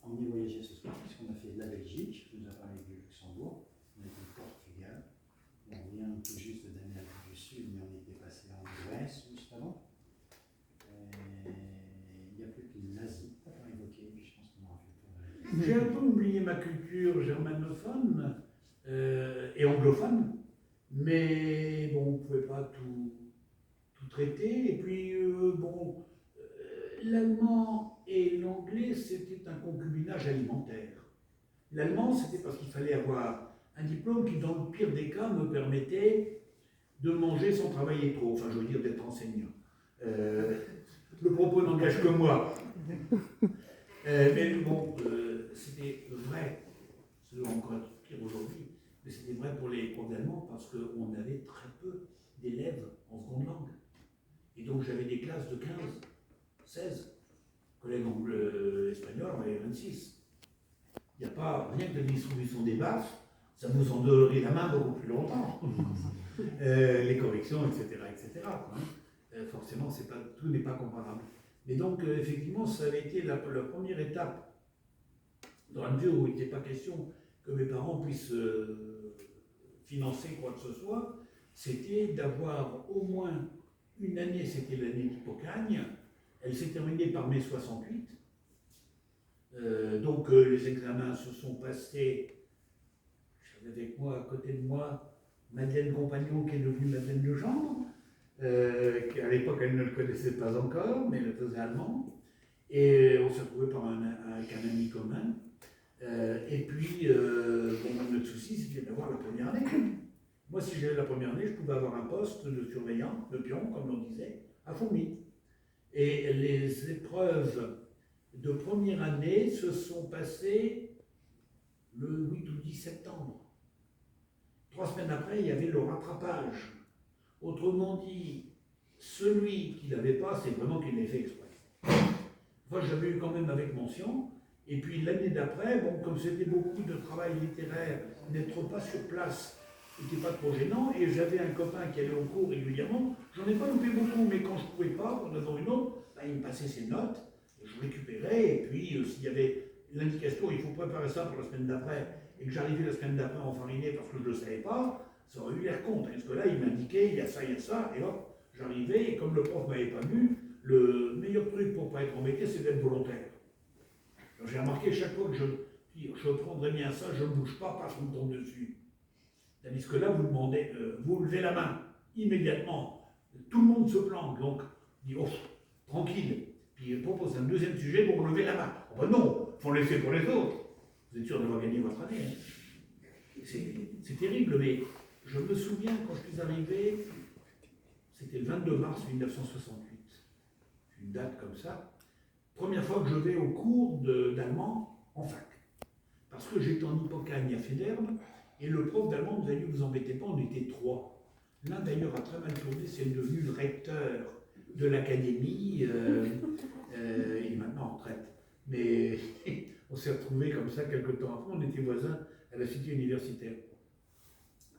Speaker 1: emmené voyager ce soir, puisqu'on a fait de la Belgique, je nous a parlé du Luxembourg, on a été au Portugal, on vient tout juste d'Amérique du Sud, mais on était passé en Grèce juste avant. Il n'y a plus que l'Asie à évoquer, puis je pense qu'on aura fait le tour de l'Asie.
Speaker 2: J'ai un peu oublié ma culture germanophone et anglophone, mais bon, on ne pouvait pas tout traiter. Et puis, l'allemand et l'anglais, c'était un concubinage alimentaire. L'allemand, c'était parce qu'il fallait avoir un diplôme qui, dans le pire des cas, me permettait de manger sans travailler trop, enfin, je veux dire, d'être enseignant. Le propos n'engage que moi. Mais bon, c'était vrai, c'est encore pire aujourd'hui, mais c'était vrai pour les profs d'allemand parce qu'on avait très peu d'élèves en seconde langue. Et donc j'avais des classes de 15, 16. Collègues espagnols, on avait 26. Il n'y a pas rien que la distribution des baffes, ça vous en donnerait la main beaucoup plus longtemps. Les corrections, etc. etc. Quoi, hein. Forcément, tout n'est pas comparable. Mais donc, effectivement, ça avait été la première étape, dans la mesure où il n'était pas question que mes parents puissent financer quoi que ce soit, c'était d'avoir au moins une année, c'était l'année d'Hippocagne, elle s'est terminée par mai 68. Donc, les examens se sont passés, j'avais avec moi, à côté de moi, Madeleine Compagnon, qui est devenue Madeleine Legendre. À l'époque, elle ne le connaissait pas encore, mais elle faisait allemand. Et on s'est retrouvé avec un ami commun. Et puis, bon, notre souci, c'était d'avoir la première année. Moi, si j'avais la première année, je pouvais avoir un poste de surveillant, de pion, comme on disait, à Fourmi. Et les épreuves de première année se sont passées le 8 ou 10 septembre. 3 semaines après, il y avait le rattrapage. Autrement dit, celui qui ne l'avait pas, c'est vraiment qu'il l'ait fait exprès. Moi, j'avais eu quand même avec mention. Et puis l'année d'après, bon, comme c'était beaucoup de travail littéraire, n'être pas sur place n'était pas trop gênant. Et j'avais un copain qui allait au cours régulièrement. J'en ai pas loupé beaucoup, mais quand je ne pouvais pas, pour une raison ou une autre, ben, il me passait ses notes. Et je récupérais. Et puis, s'il y avait l'indication, il faut préparer ça pour la semaine d'après, et que j'arrivais la semaine d'après enfariné parce que je ne le savais pas, ça aurait eu l'air con. Parce que là, il m'indiquait, il y a ça, et hop, j'arrivais. Et comme le prof ne m'avait pas vu, le meilleur truc pour ne pas être embêté, c'est d'être volontaire. J'ai remarqué chaque fois que je prendrais bien ça, je ne bouge pas, parce qu'on me tombe dessus. Tandis que là, vous demandez, vous levez la main immédiatement, tout le monde se planque, donc dit oh, tranquille. Puis il propose un deuxième sujet pour lever la main. Oh ben non, il faut laisser pour les autres. Vous êtes sûr d'avoir gagné votre année. Hein. C'est terrible, mais je me souviens quand je suis arrivé, c'était le 22 mars 1968, une date comme ça. Première fois que je vais au cours d'allemand en fac. Parce que j'étais en Hippocagne à Féderne, et le prof d'allemand nous a dit, vous embêtez pas, on était 3. L'un d'ailleurs a très mal tourné, c'est devenu le recteur de l'académie, il est maintenant en retraite. Mais on s'est retrouvés comme ça quelques temps après, on était voisins à la cité universitaire.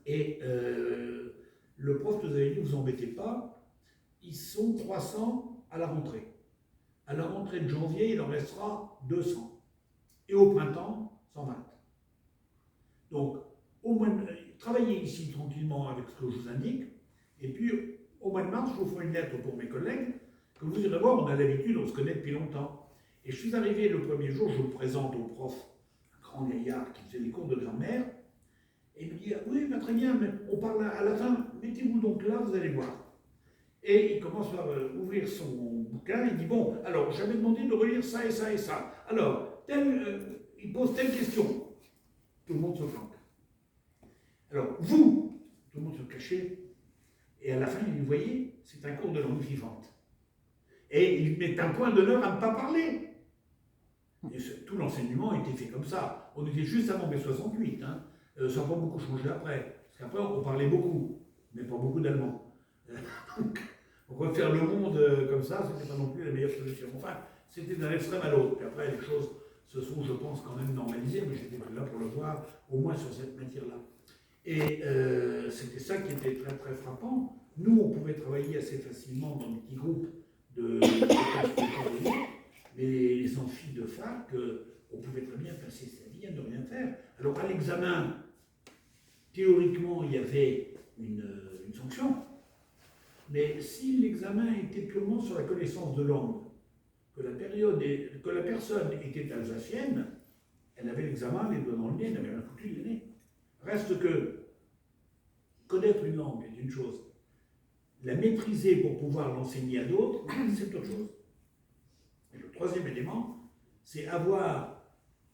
Speaker 2: Et le prof nous avait dit, vous embêtez pas, ils sont 300 à la rentrée. À la rentrée de janvier, il en restera 200. Et au printemps, 120. Donc, au mois de, travaillez ici tranquillement avec ce que je vous indique. Et puis, au mois de mars, je vous ferai une lettre pour mes collègues, que vous irez voir, on a l'habitude, on se connaît depuis longtemps. Et je suis arrivé le premier jour, je vous présente au prof, un grand gaillard qui faisait les cours de grammaire, et il me dit, oui, bah, très bien, mais on parle à la fin, mettez-vous donc là, vous allez voir. Et il commence par ouvrir son bouquin, il dit, bon, alors, j'avais demandé de relire ça et ça et ça. Alors, il pose telle question. Tout le monde se planque. Alors, vous, tout le monde se cachait, et à la fin, il dit, vous voyez, c'est un cours de langue vivante. Et il met un point d'honneur à ne pas parler. Et tout l'enseignement était fait comme ça. On était juste avant mai 68, hein. Ça n'a pas beaucoup changé après. Parce qu'après, on parlait beaucoup, mais pas beaucoup d'allemand. Donc, refaire le monde comme ça, c'était pas non plus la meilleure solution. Enfin, c'était d'un extrême à l'autre. Puis après, les choses se sont, je pense, quand même normalisées, mais j'étais là pour le voir, au moins sur cette matière-là. Et c'était ça qui était très très frappant. Nous, on pouvait travailler assez facilement dans des petits groupes de mais les amphis de fac, on pouvait très bien passer sa vie à ne rien faire. Alors à l'examen, théoriquement, il y avait une sanction, mais si l'examen était purement sur la connaissance de langue, que la personne était alsacienne, elle avait l'examen, les doigts dans le nez, elle n'avait rien foutu de l'année. Reste que connaître une langue est une chose, la maîtriser pour pouvoir l'enseigner à d'autres, c'est autre chose. Et le troisième élément, c'est avoir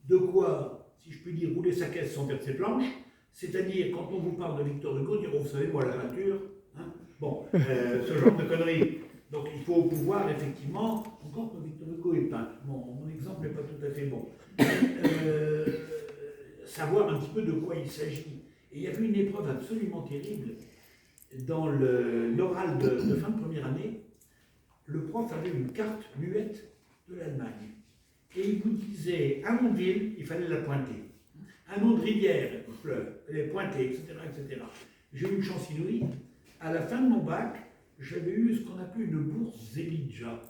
Speaker 2: de quoi, si je puis dire, rouler sa caisse sans perdre ses planches. C'est-à-dire, quand on vous parle de Victor Hugo, dire, oh, vous savez, moi, la peinture, hein, bon, ce genre de conneries. Donc, il faut pouvoir, effectivement, encore que Victor Hugo est peintre, mon exemple n'est pas tout à fait bon, savoir un petit peu de quoi il s'agit. Et il y avait une épreuve absolument terrible dans l'oral de fin de première année. Le prof avait une carte muette de l'Allemagne. Et il vous disait, un nom de ville, il fallait la pointer. Un nom de rivière, il fleuve, il fallait pointer, etc., etc. J'ai eu une chance inouïe. À la fin de mon bac, j'avais eu ce qu'on appelle une bourse Zelidja.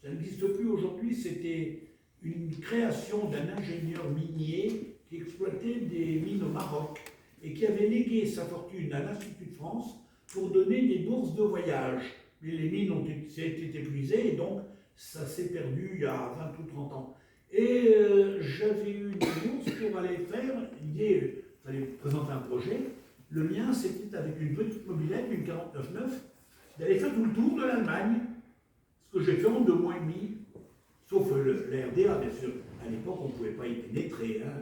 Speaker 2: Ça n'existe plus aujourd'hui, c'était une création d'un ingénieur minier qui exploitait des mines au Maroc et qui avait légué sa fortune à l'Institut de France pour donner des bourses de voyage. Mais les mines ont été épuisées et donc ça s'est perdu il y a 20 ou 30 ans. Et j'avais eu une bourse pour aller faire, l'idée, il fallait présenter un projet. Le mien, c'était avec une petite mobilette, une 49.9, d'aller faire tout le tour de l'Allemagne. Ce que j'ai fait en 2 mois et demi, sauf la RDA, bien sûr. À l'époque, on ne pouvait pas y pénétrer, hein,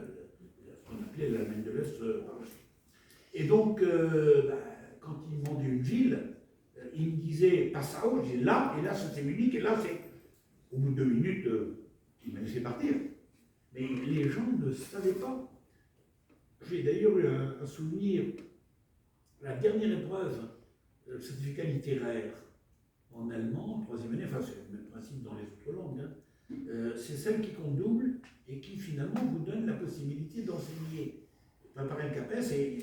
Speaker 2: ce qu'on appelait l'Allemagne de l'Est par la suite. Et donc, quand il me demandait une ville, il me disait Passau, je disais là, et là c'est Munich, et là c'est. Au bout de 2 minutes, il m'a laissé partir. Mais les gens ne savaient pas. J'ai d'ailleurs eu un souvenir, la dernière épreuve, le certificat littéraire en allemand, 3e année, enfin c'est le même principe dans les autres langues, hein, c'est celle qui compte double et qui finalement vous donne la possibilité d'enseigner. Préparer le CAPES et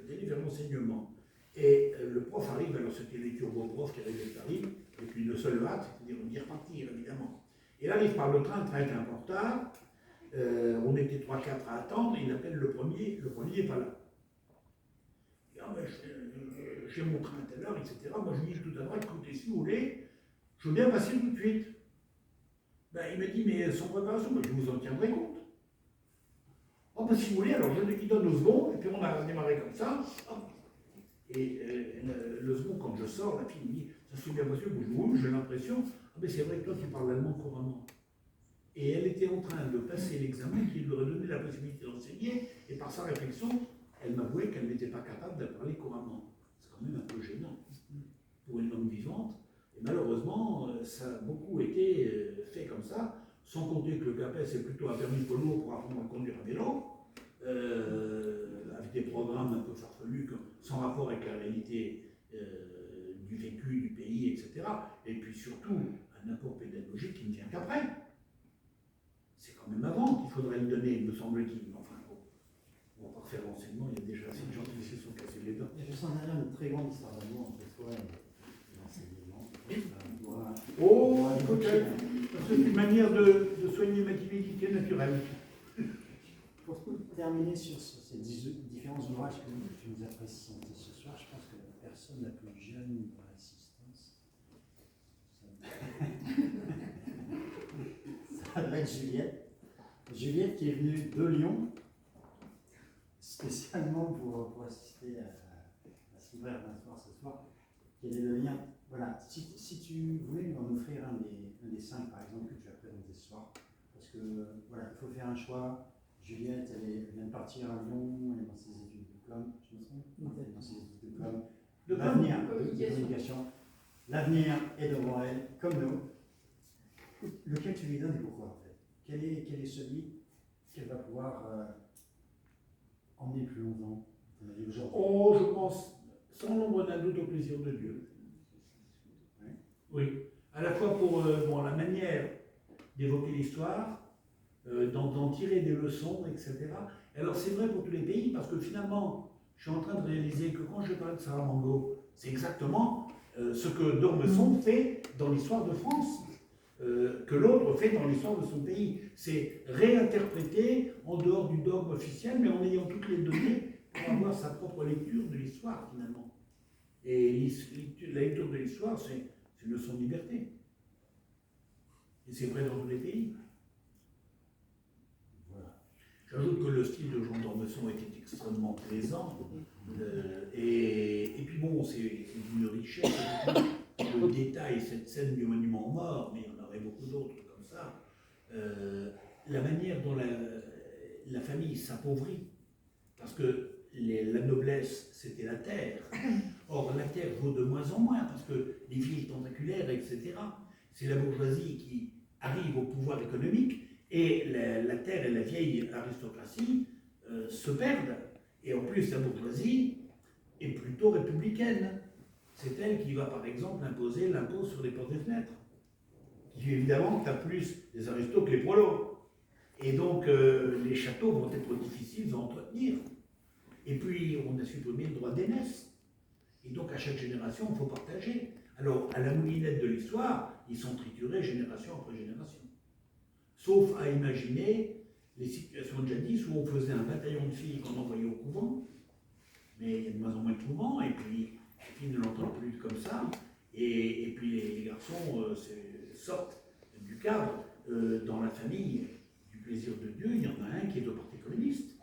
Speaker 2: délivrer l'enseignement. Et le prof arrive, alors c'était les turbo-profs qui arrivaient de Paris, avec une seule hâte, c'est-à-dire on y repartir évidemment. Et là, il arrive par le train est un peu en retard, on était 3-4 à attendre, et il appelle le premier n'est pas là. Il dit, ah, ben, j'ai mon train à telle heure, etc. Moi je lui dis tout à l'heure, écoutez, si vous voulez, je veux bien passer tout de suite. Ben, il me dit, mais sans préparation, ben, je vous en tiendrai compte. Oh, ben, si vous voulez, alors je lui donne le second, et puis on a démarré comme ça. Hop. Et le second, quand je sors, la fille me dit, ça se fait bien possible, oui, j'ai l'impression, ah ben c'est vrai que toi tu parles allemand couramment. Et elle était en train de passer l'examen qui lui aurait donné la possibilité d'enseigner, et par sa réflexion, elle m'avouait qu'elle n'était pas capable de parler couramment. C'est quand même un peu gênant pour une langue vivante. Et malheureusement, ça a beaucoup été fait comme ça, sans compter que le CAPES est plutôt un permis polo pour apprendre à conduire à vélo. Avec des programmes un peu farfelus, sans rapport avec la réalité du vécu, du pays, etc. Et puis surtout, un apport pédagogique qui ne vient qu'après. C'est quand même avant qu'il faudrait le donner, me semble-t-il. Enfin, bon, on va pas refaire l'enseignement, il y a déjà assez de gens qui se sont cassés les dents.
Speaker 1: Je sens derrière une très grande histoire d'amour entre toi et l'enseignement.
Speaker 2: Oh, peut-être. C'est une manière de soigner ma timidité naturelle.
Speaker 1: Pour terminer sur ces différents ouvrages que tu nous as présentés ce soir, je pense que la personne la plus jeune dans l'assistance, ça va être Juliette. Juliette qui est venue de Lyon, spécialement pour assister à ce libraire d'un soir ce soir. Quel est le lien? Voilà, si tu voulais nous en offrir un des 5 par exemple que tu as présenté ce soir, parce que voilà, il faut faire un choix. Juliette, elle vient de partir à Lyon, elle est dans ses études de com, je me trompe? Elle est dans ses études de com. L'avenir de communication. L'avenir est devant elle, comme nous. Lequel tu lui donnes et pourquoi en fait? Quel est celui qu'elle va pouvoir emmener plus longtemps aujourd'hui?
Speaker 2: Oh, je pense, sans l'ombre d'un doute, au plaisir de Dieu. Oui, à la fois pour la manière d'évoquer l'histoire, d'en tirer des leçons, etc. Alors c'est vrai pour tous les pays, parce que finalement, je suis en train de réaliser que quand je parle de Saramango, c'est exactement ce que Dormesson fait dans l'histoire de France, que l'autre fait dans l'histoire de son pays. C'est réinterpréter en dehors du dogme officiel, mais en ayant toutes les données pour avoir sa propre lecture de l'histoire, finalement. Et la lecture de l'histoire, c'est une leçon de liberté. Et c'est vrai dans tous les pays. J'ajoute que le style de Jean d'Ormesson était extrêmement plaisant. Et puis bon, c'est d'une richesse. Le détail, cette scène du monument aux morts, mais il y en aurait beaucoup d'autres comme ça. la manière dont la famille s'appauvrit, parce que la noblesse, c'était la terre. Or, la terre vaut de moins en moins, parce que les villes tentaculaires, etc., c'est la bourgeoisie qui arrive au pouvoir économique, et la terre et la vieille aristocratie se perdent. Et en plus, la bourgeoisie est plutôt républicaine. C'est elle qui va, par exemple, imposer l'impôt sur les portes et fenêtres, qui évidemment tape plus les aristos que les prolos. Et donc, les châteaux vont être difficiles à entretenir. Et puis, on a supprimé le droit d'aînesse. Et donc, à chaque génération, il faut partager. Alors, à la moulinette de l'histoire, ils sont triturés génération après génération. Sauf à imaginer les situations de jadis où on faisait un bataillon de filles qu'on envoyait au couvent, mais il y a de moins en moins de couvents, et puis les filles ne l'entendent plus comme ça, et puis les garçons sortent du cadre. Dans la famille du plaisir de Dieu, il y en a un qui est au Parti communiste,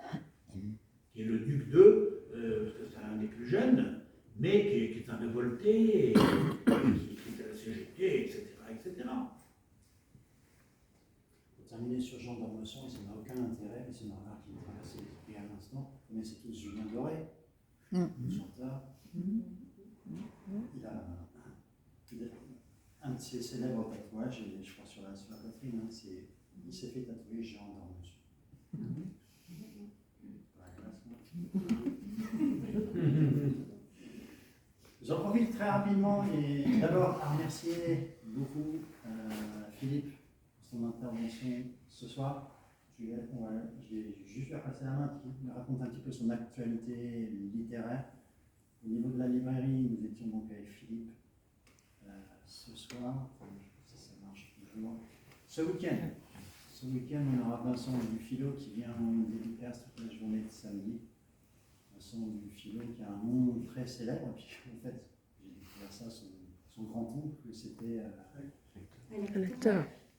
Speaker 2: qui est le duc de, parce que c'est un des plus jeunes, mais qui est un révolté, et qui est à la CGT, etc., etc.
Speaker 1: Pour terminer sur Jean d'Ormesson, ça n'a aucun intérêt, mais c'est une remarque qui me traversait l'esprit à l'instant. Vous connaissez tous Julien Doré, le chanteur. Il a un de ses célèbres tatouages, et je crois sur la poitrine, hein, il s'est fait tatouer Jean d'Ormesson. J'en profite très rapidement et d'abord à remercier beaucoup Philippe pour son intervention ce soir. Je vais juste lui passer la main, qui me raconte un petit peu son actualité littéraire. Au niveau de la librairie, nous étions donc avec Philippe ce soir. Ça marche toujours. Ce week-end, on aura Vincent du Philo qui vient en dédicace toute la journée de samedi. Vincent du Philo qui a un nom très célèbre. Puis en fait, j'ai découvert ça, son grand-oncle, c'était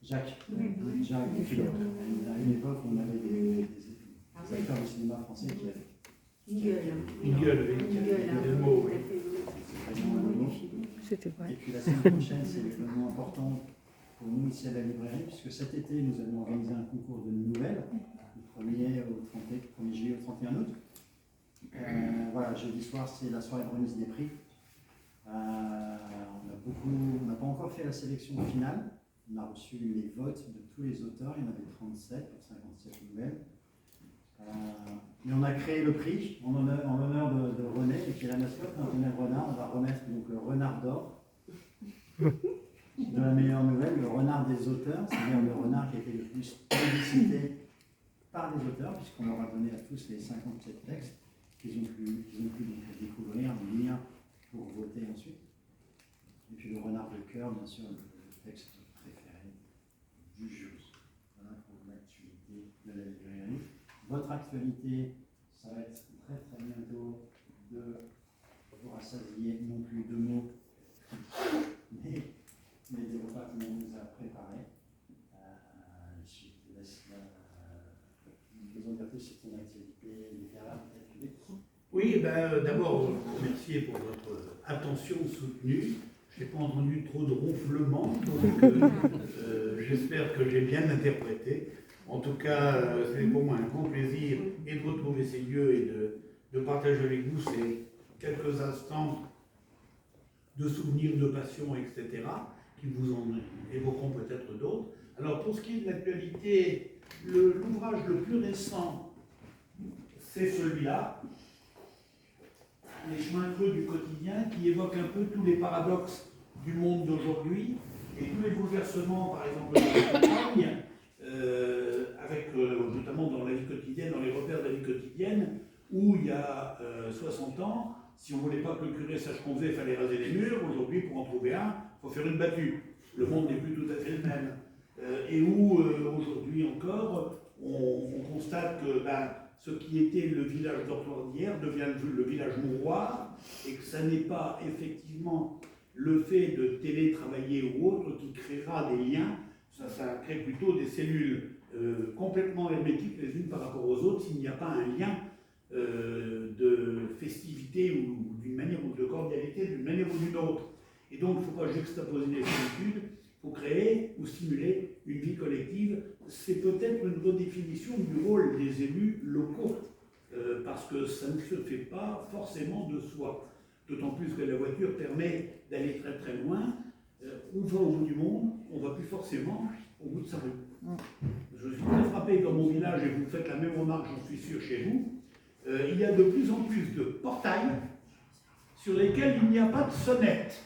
Speaker 1: Jacques du Philo. À une époque, on avait des acteurs du cinéma français qui avaient
Speaker 2: Une gueule, le mot, oui.
Speaker 4: C'était vrai.
Speaker 1: Et puis la semaine prochaine, c'est l'événement important pour nous ici à la librairie, puisque cet été, nous allons organiser un concours de nouvelles, du 1er juillet au 31 août. Voilà, jeudi soir, c'est la soirée de remise des prix. On n'a pas encore fait la sélection finale. On a reçu les votes de tous les auteurs, il y en avait 37 pour 57 nouvelles. Mais on a créé le prix en l'honneur de René, qui est la mascotte, René le renard. On va remettre donc le renard d'or de la meilleure nouvelle, le renard des auteurs, c'est-à-dire le renard qui a été le plus publicité par les auteurs, puisqu'on leur a donné à tous les 57 textes qu'ils ont pu donc découvrir, lire pour voter ensuite. Et puis le renard de cœur, bien sûr, le texte préféré du jury. Voilà pour l'actualité de la librairie. Votre actualité, ça va être très très bientôt de vous rassasier non plus de mots, mais des repas que l'on nous a préparés. Je te laisse nous en dire plus sur ton activité littéraire.
Speaker 2: Oui, d'abord, vous remercier pour votre attention soutenue. Je n'ai pas entendu trop de ronflements, donc j'espère que j'ai bien interprété. En tout cas, c'est pour moi un grand plaisir et de retrouver ces lieux et de partager avec vous ces quelques instants de souvenirs, de passion, etc., qui vous en évoqueront peut-être d'autres. Alors, pour ce qui est de l'actualité, l'ouvrage le plus récent, c'est celui-là, Les chemins creux du quotidien, qui évoque un peu tous les paradoxes du monde d'aujourd'hui et tous les bouleversements, par exemple, de la campagne, avec notamment dans la vie quotidienne, dans les repères de la vie quotidienne, où il y a 60 ans, si on ne voulait pas que le curé sache qu'on faisait, il fallait raser les murs. Aujourd'hui, pour en trouver un, il faut faire une battue. Le monde n'est plus tout à fait le même. Et où, aujourd'hui encore, on constate que ce qui était le village dortoir d'hier devient le village mouroir, et que ça n'est pas effectivement le fait de télétravailler ou autre qui créera des liens. Ça crée plutôt des cellules complètement hermétiques les unes par rapport aux autres s'il n'y a pas un lien de festivité ou d'une manière ou de cordialité d'une manière ou d'une autre. Et donc il ne faut pas juxtaposer les solitudes, il faut créer ou stimuler une vie collective. C'est peut-être une redéfinition du rôle des élus locaux, parce que ça ne se fait pas forcément de soi. D'autant plus que la voiture permet d'aller très très loin. On va au bout du monde, on ne va plus forcément au bout de sa rue. Je suis très frappé dans mon village, et vous faites la même remarque, j'en suis sûr, chez vous. Il y a de plus en plus de portails sur lesquels il n'y a pas de sonnette.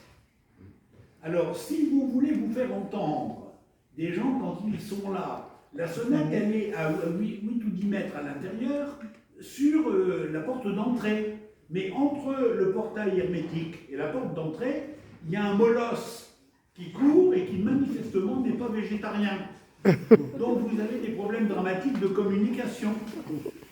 Speaker 2: Alors, si vous voulez vous faire entendre des gens quand ils sont là, la sonnette, elle est à 8 ou 10 mètres à l'intérieur sur la porte d'entrée. Mais entre le portail hermétique et la porte d'entrée, il y a un molosse qui court et qui manifestement n'est pas végétarien. Donc vous avez des problèmes dramatiques de communication.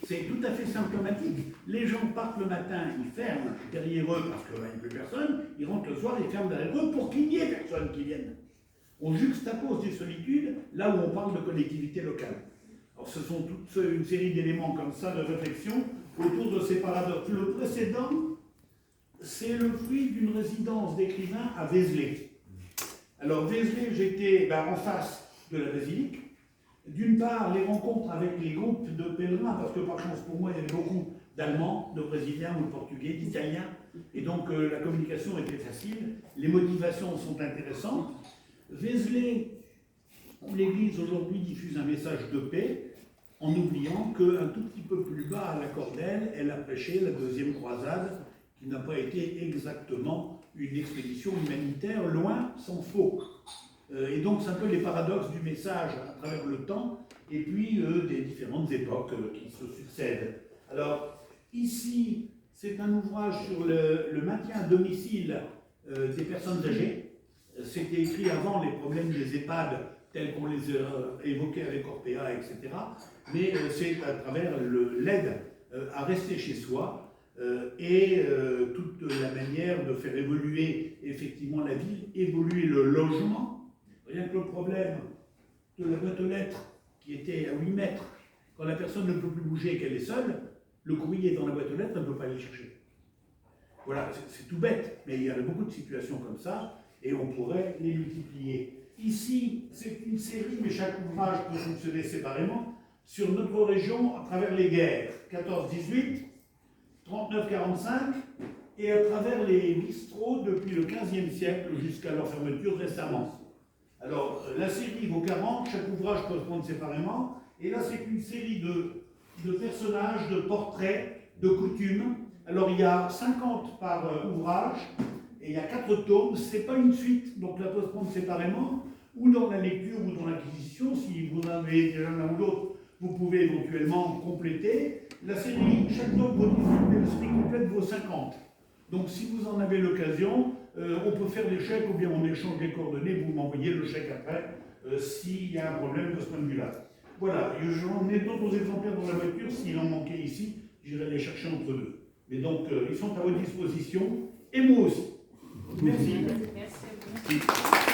Speaker 2: C'est tout à fait symptomatique. Les gens partent le matin, ils ferment derrière eux parce qu'il n'y a plus personne, ils rentrent le soir, ils ferment derrière eux pour qu'il n'y ait personne qui vienne. On juxtapose des solitudes là où on parle de collectivité locale. Alors ce sont toute une série d'éléments comme ça de réflexion autour de ces paradoxes. Le précédent, c'est le fruit d'une résidence d'écrivain à Vézelay. Alors Vézelay, j'étais en face de la basilique. D'une part, les rencontres avec les groupes de pèlerins, parce que par chance pour moi, il y avait beaucoup d'Allemands, de Brésiliens ou de Portugais, d'Italiens, et donc la communication était facile, les motivations sont intéressantes. Vézelay, où l'Église aujourd'hui diffuse un message de paix, en oubliant qu'un tout petit peu plus bas à la Cordelle, elle a prêché la deuxième croisade, qui n'a pas été exactement une expédition humanitaire, loin s'en faut. Et donc c'est un peu les paradoxes du message à travers le temps, et puis des différentes époques qui se succèdent. Alors ici, c'est un ouvrage sur le maintien à domicile des personnes âgées. C'était écrit avant les problèmes des EHPAD tels qu'on les a évoqués avec Orpea, etc. Mais c'est à travers l'aide à rester chez soi et toute la manière de faire évoluer effectivement la ville, évoluer le logement. Rien que le problème de la boîte aux lettres qui était à 8 mètres, quand la personne ne peut plus bouger et qu'elle est seule, le courrier dans la boîte aux lettres, elle ne peut pas aller le chercher. Voilà, c'est tout bête, mais il y a beaucoup de situations comme ça et on pourrait les multiplier. Ici, c'est une série, mais chaque ouvrage peut fonctionner séparément, sur notre région à travers les guerres, 14-18, 39-45, et à travers les bistrots depuis le 15e siècle jusqu'à leur fermeture récemment. Alors, la série vaut 40, chaque ouvrage peut se prendre séparément, et là c'est une série de personnages, de portraits, de coutumes. Alors il y a 50 par ouvrage, et il y a 4 tomes, c'est pas une suite, donc là peut se prendre séparément, ou dans la lecture ou dans l'acquisition, si vous en avez déjà l'un ou l'autre, vous pouvez éventuellement compléter. La série, chaque tome vaut 18, mais la série complète vaut 50. Donc si vous en avez l'occasion, on peut faire des chèques ou bien on échange les coordonnées, vous m'envoyez le chèque après s'il y a un problème de ce point de vue-là. Voilà, j'en ai d'autres exemplaires dans la voiture, s'il en manquait ici, j'irai les chercher entre deux. Mais donc, ils sont à votre disposition, et moi aussi. Merci.
Speaker 5: Merci à vous.